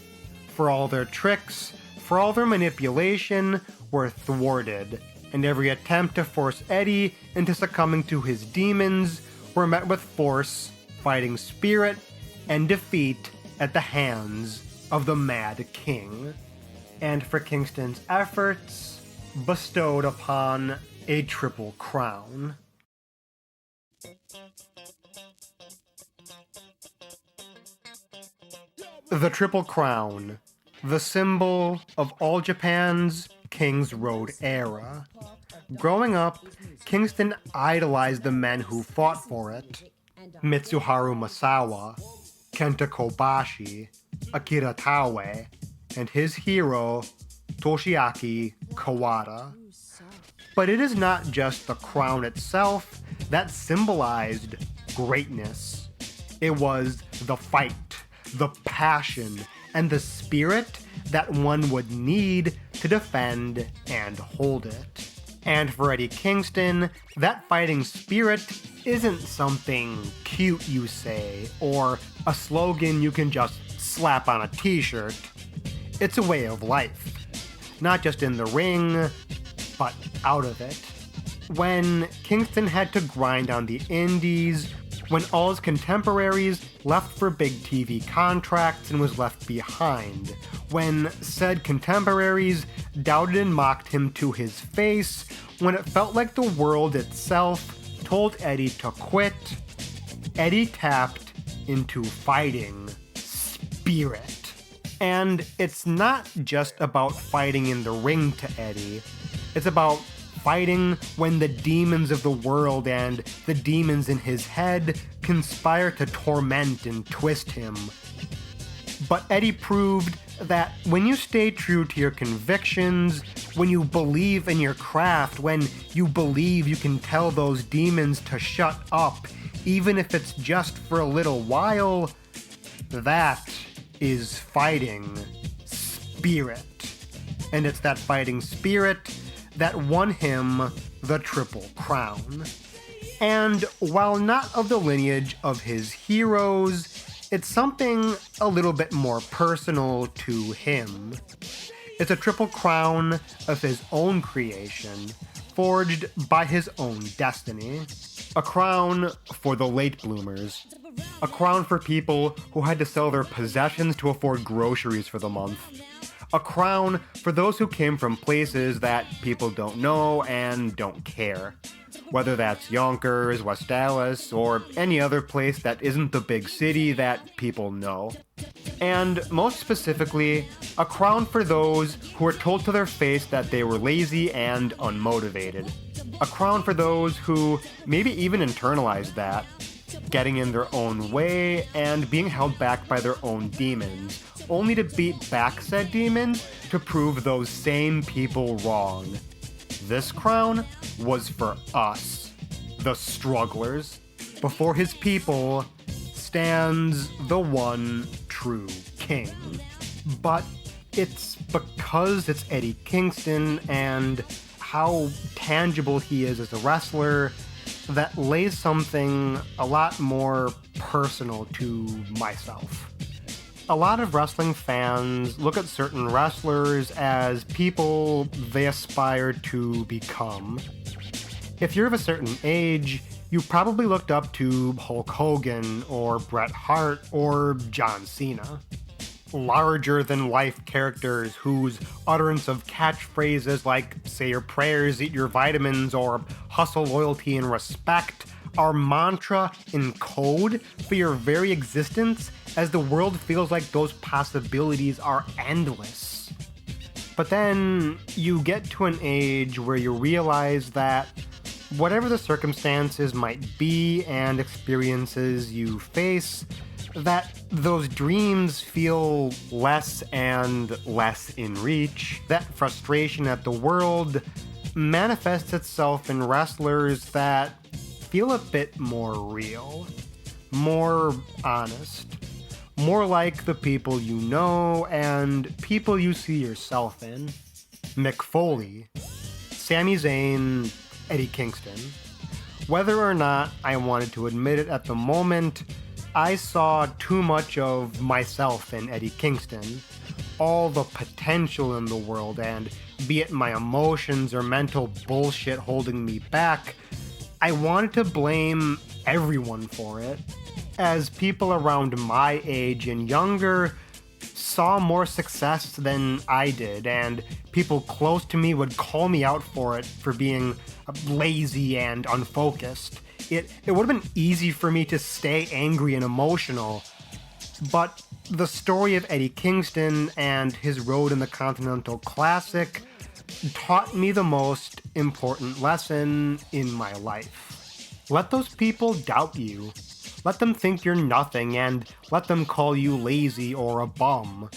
For all their tricks, for all their manipulation, were thwarted, and every attempt to force Eddie into succumbing to his demons were met with force, fighting spirit, and defeat at the hands of the Mad King. And for Kingston's efforts, bestowed upon a Triple Crown. The Triple Crown, the symbol of All Japan's King's Road era. Growing up, Kingston idolized the men who fought for it. Mitsuharu Masawa, Kenta Kobashi, Akira Taue, and his hero, Toshiaki Kawada. But it is not just the crown itself that symbolized greatness. It was the fight, the passion, and the spirit that one would need to defend and hold it. And for Eddie Kingston, that fighting spirit isn't something cute you say, or a slogan you can just slap on a t-shirt. It's a way of life. Not just in the ring, but out of it. When Kingston had to grind on the indies, when all his contemporaries left for big TV contracts and was left behind, when said contemporaries doubted and mocked him to his face, when it felt like the world itself told Eddie to quit, Eddie tapped into fighting spirit. And it's not just about fighting in the ring to Eddie, it's about fighting when the demons of the world and the demons in his head conspire to torment and twist him. But Eddie proved that when you stay true to your convictions, when you believe in your craft, when you believe you can tell those demons to shut up, even if it's just for a little while, that is fighting spirit. And it's that fighting spirit that won him the Triple Crown. And while not of the lineage of his heroes, it's something a little bit more personal to him. It's a Triple Crown of his own creation, forged by his own destiny. A crown for the late bloomers. A crown for people who had to sell their possessions to afford groceries for the month. A crown for those who came from places that people don't know and don't care. Whether that's Yonkers, West Dallas, or any other place that isn't the big city that people know. And most specifically, a crown for those who were told to their face that they were lazy and unmotivated. A crown for those who maybe even internalized that, getting in their own way and being held back by their own demons, only to beat back said demons to prove those same people wrong. This crown was for us, the strugglers. Before his people stands the one true king. But it's because it's Eddie Kingston and how tangible he is as a wrestler that lays something a lot more personal to myself. A lot of wrestling fans look at certain wrestlers as people they aspire to become. If you're of a certain age, you probably looked up to Hulk Hogan or Bret Hart or John Cena. Larger-than-life characters whose utterance of catchphrases like "say your prayers, eat your vitamins," or "hustle, loyalty, and respect" are mantra in code for your very existence, as the world feels like those possibilities are endless. But then you get to an age where you realize that whatever the circumstances might be and experiences you face, that those dreams feel less and less in reach. That frustration at the world manifests itself in wrestlers that feel a bit more real, more honest, more like the people you know and people you see yourself in. Mick Foley, Sami Zayn, Eddie Kingston. Whether or not I wanted to admit it at the moment, I saw too much of myself in Eddie Kingston, all the potential in the world, and be it my emotions or mental bullshit holding me back, I wanted to blame everyone for it, as people around my age and younger saw more success than I did, and people close to me would call me out for it, for being lazy and unfocused. It would have been easy for me to stay angry and emotional, but the story of Eddie Kingston and his road in the Continental Classic taught me the most important lesson in my life. Let those people doubt you. Let them think you're nothing, and let them call you lazy or a bum.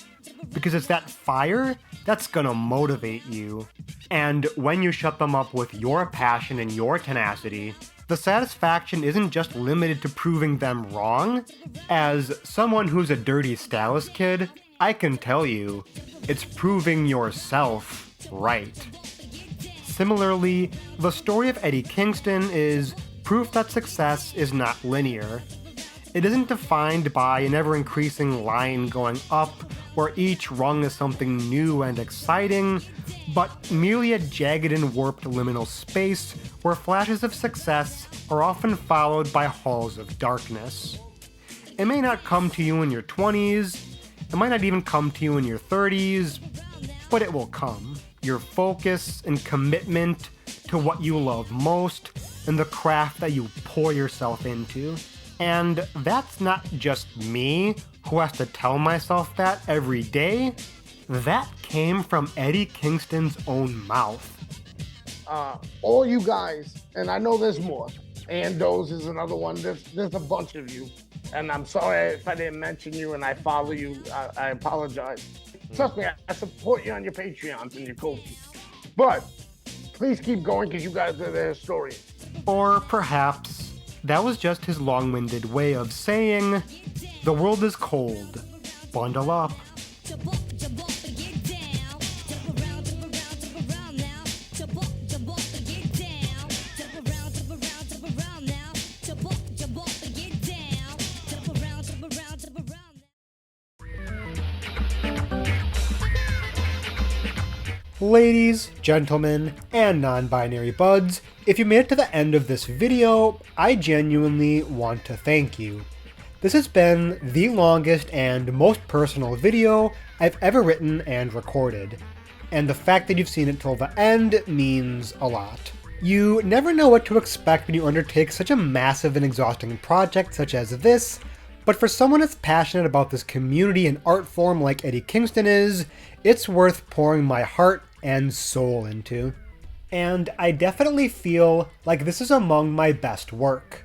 Because it's that fire that's gonna motivate you. And when you shut them up with your passion and your tenacity, the satisfaction isn't just limited to proving them wrong. As someone who's a dirty stylist kid, I can tell you, it's proving yourself right. Similarly, the story of Eddie Kingston is proof that success is not linear. It isn't defined by an ever-increasing line going up where each rung is something new and exciting, but merely a jagged and warped liminal space where flashes of success are often followed by halls of darkness. It may not come to you in your 20s, it might not even come to you in your 30s, but it will come. Your focus and commitment to what you love most and the craft that you pour yourself into. And that's not just me who has to tell myself that every day. That came from Eddie Kingston's own mouth. All you guys, and I know there's more. Andos is another one. There's a bunch of you. And I'm sorry if I didn't mention you and I follow you. I apologize. Trust me, I support you on your Patreons and your Ko-fi. But please keep going because you guys are the historians. Or perhaps that was just his long-winded way of saying, the world is cold. Bundle up. Ladies, gentlemen, and non-binary buds, if you made it to the end of this video, I genuinely want to thank you. This has been the longest and most personal video I've ever written and recorded, and the fact that you've seen it till the end means a lot. You never know what to expect when you undertake such a massive and exhausting project such as this, but for someone that's passionate about this community and art form like Eddie Kingston is, it's worth pouring my heart and soul into. And I definitely feel like this is among my best work.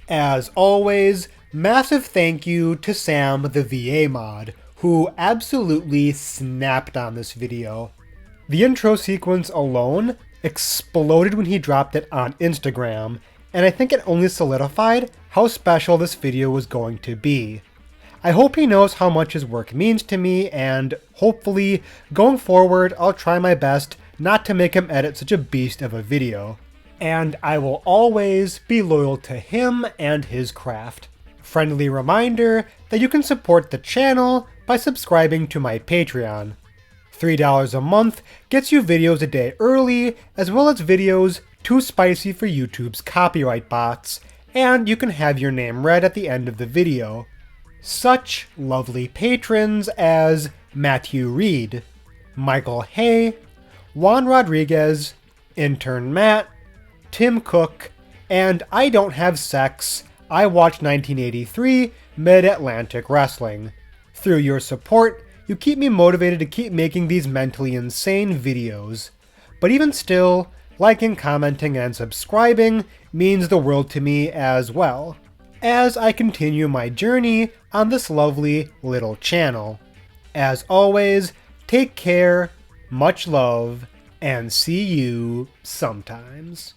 As always, massive thank you to SamTheVAMod, who absolutely snapped on this video. The intro sequence alone exploded when he dropped it on Instagram, and I think it only solidified how special this video was going to be. I hope he knows how much his work means to me, and hopefully, going forward, I'll try my best not to make him edit such a beast of a video. And I will always be loyal to him and his craft. Friendly reminder that you can support the channel by subscribing to my Patreon. $3 a month gets you videos a day early, as well as videos too spicy for YouTube's copyright bots, and you can have your name read at the end of the video. Such lovely patrons as Matthew Reed, Michael Hay, Juan Rodriguez, Intern Matt, Tim Cook, and I Don't Have Sex, I Watch 1983 Mid-Atlantic Wrestling. Through your support, you keep me motivated to keep making these mentally insane videos. But even still, liking, commenting, and subscribing means the world to me as well, as I continue my journey on this lovely little channel. As always, take care, much love, and see you sometimes.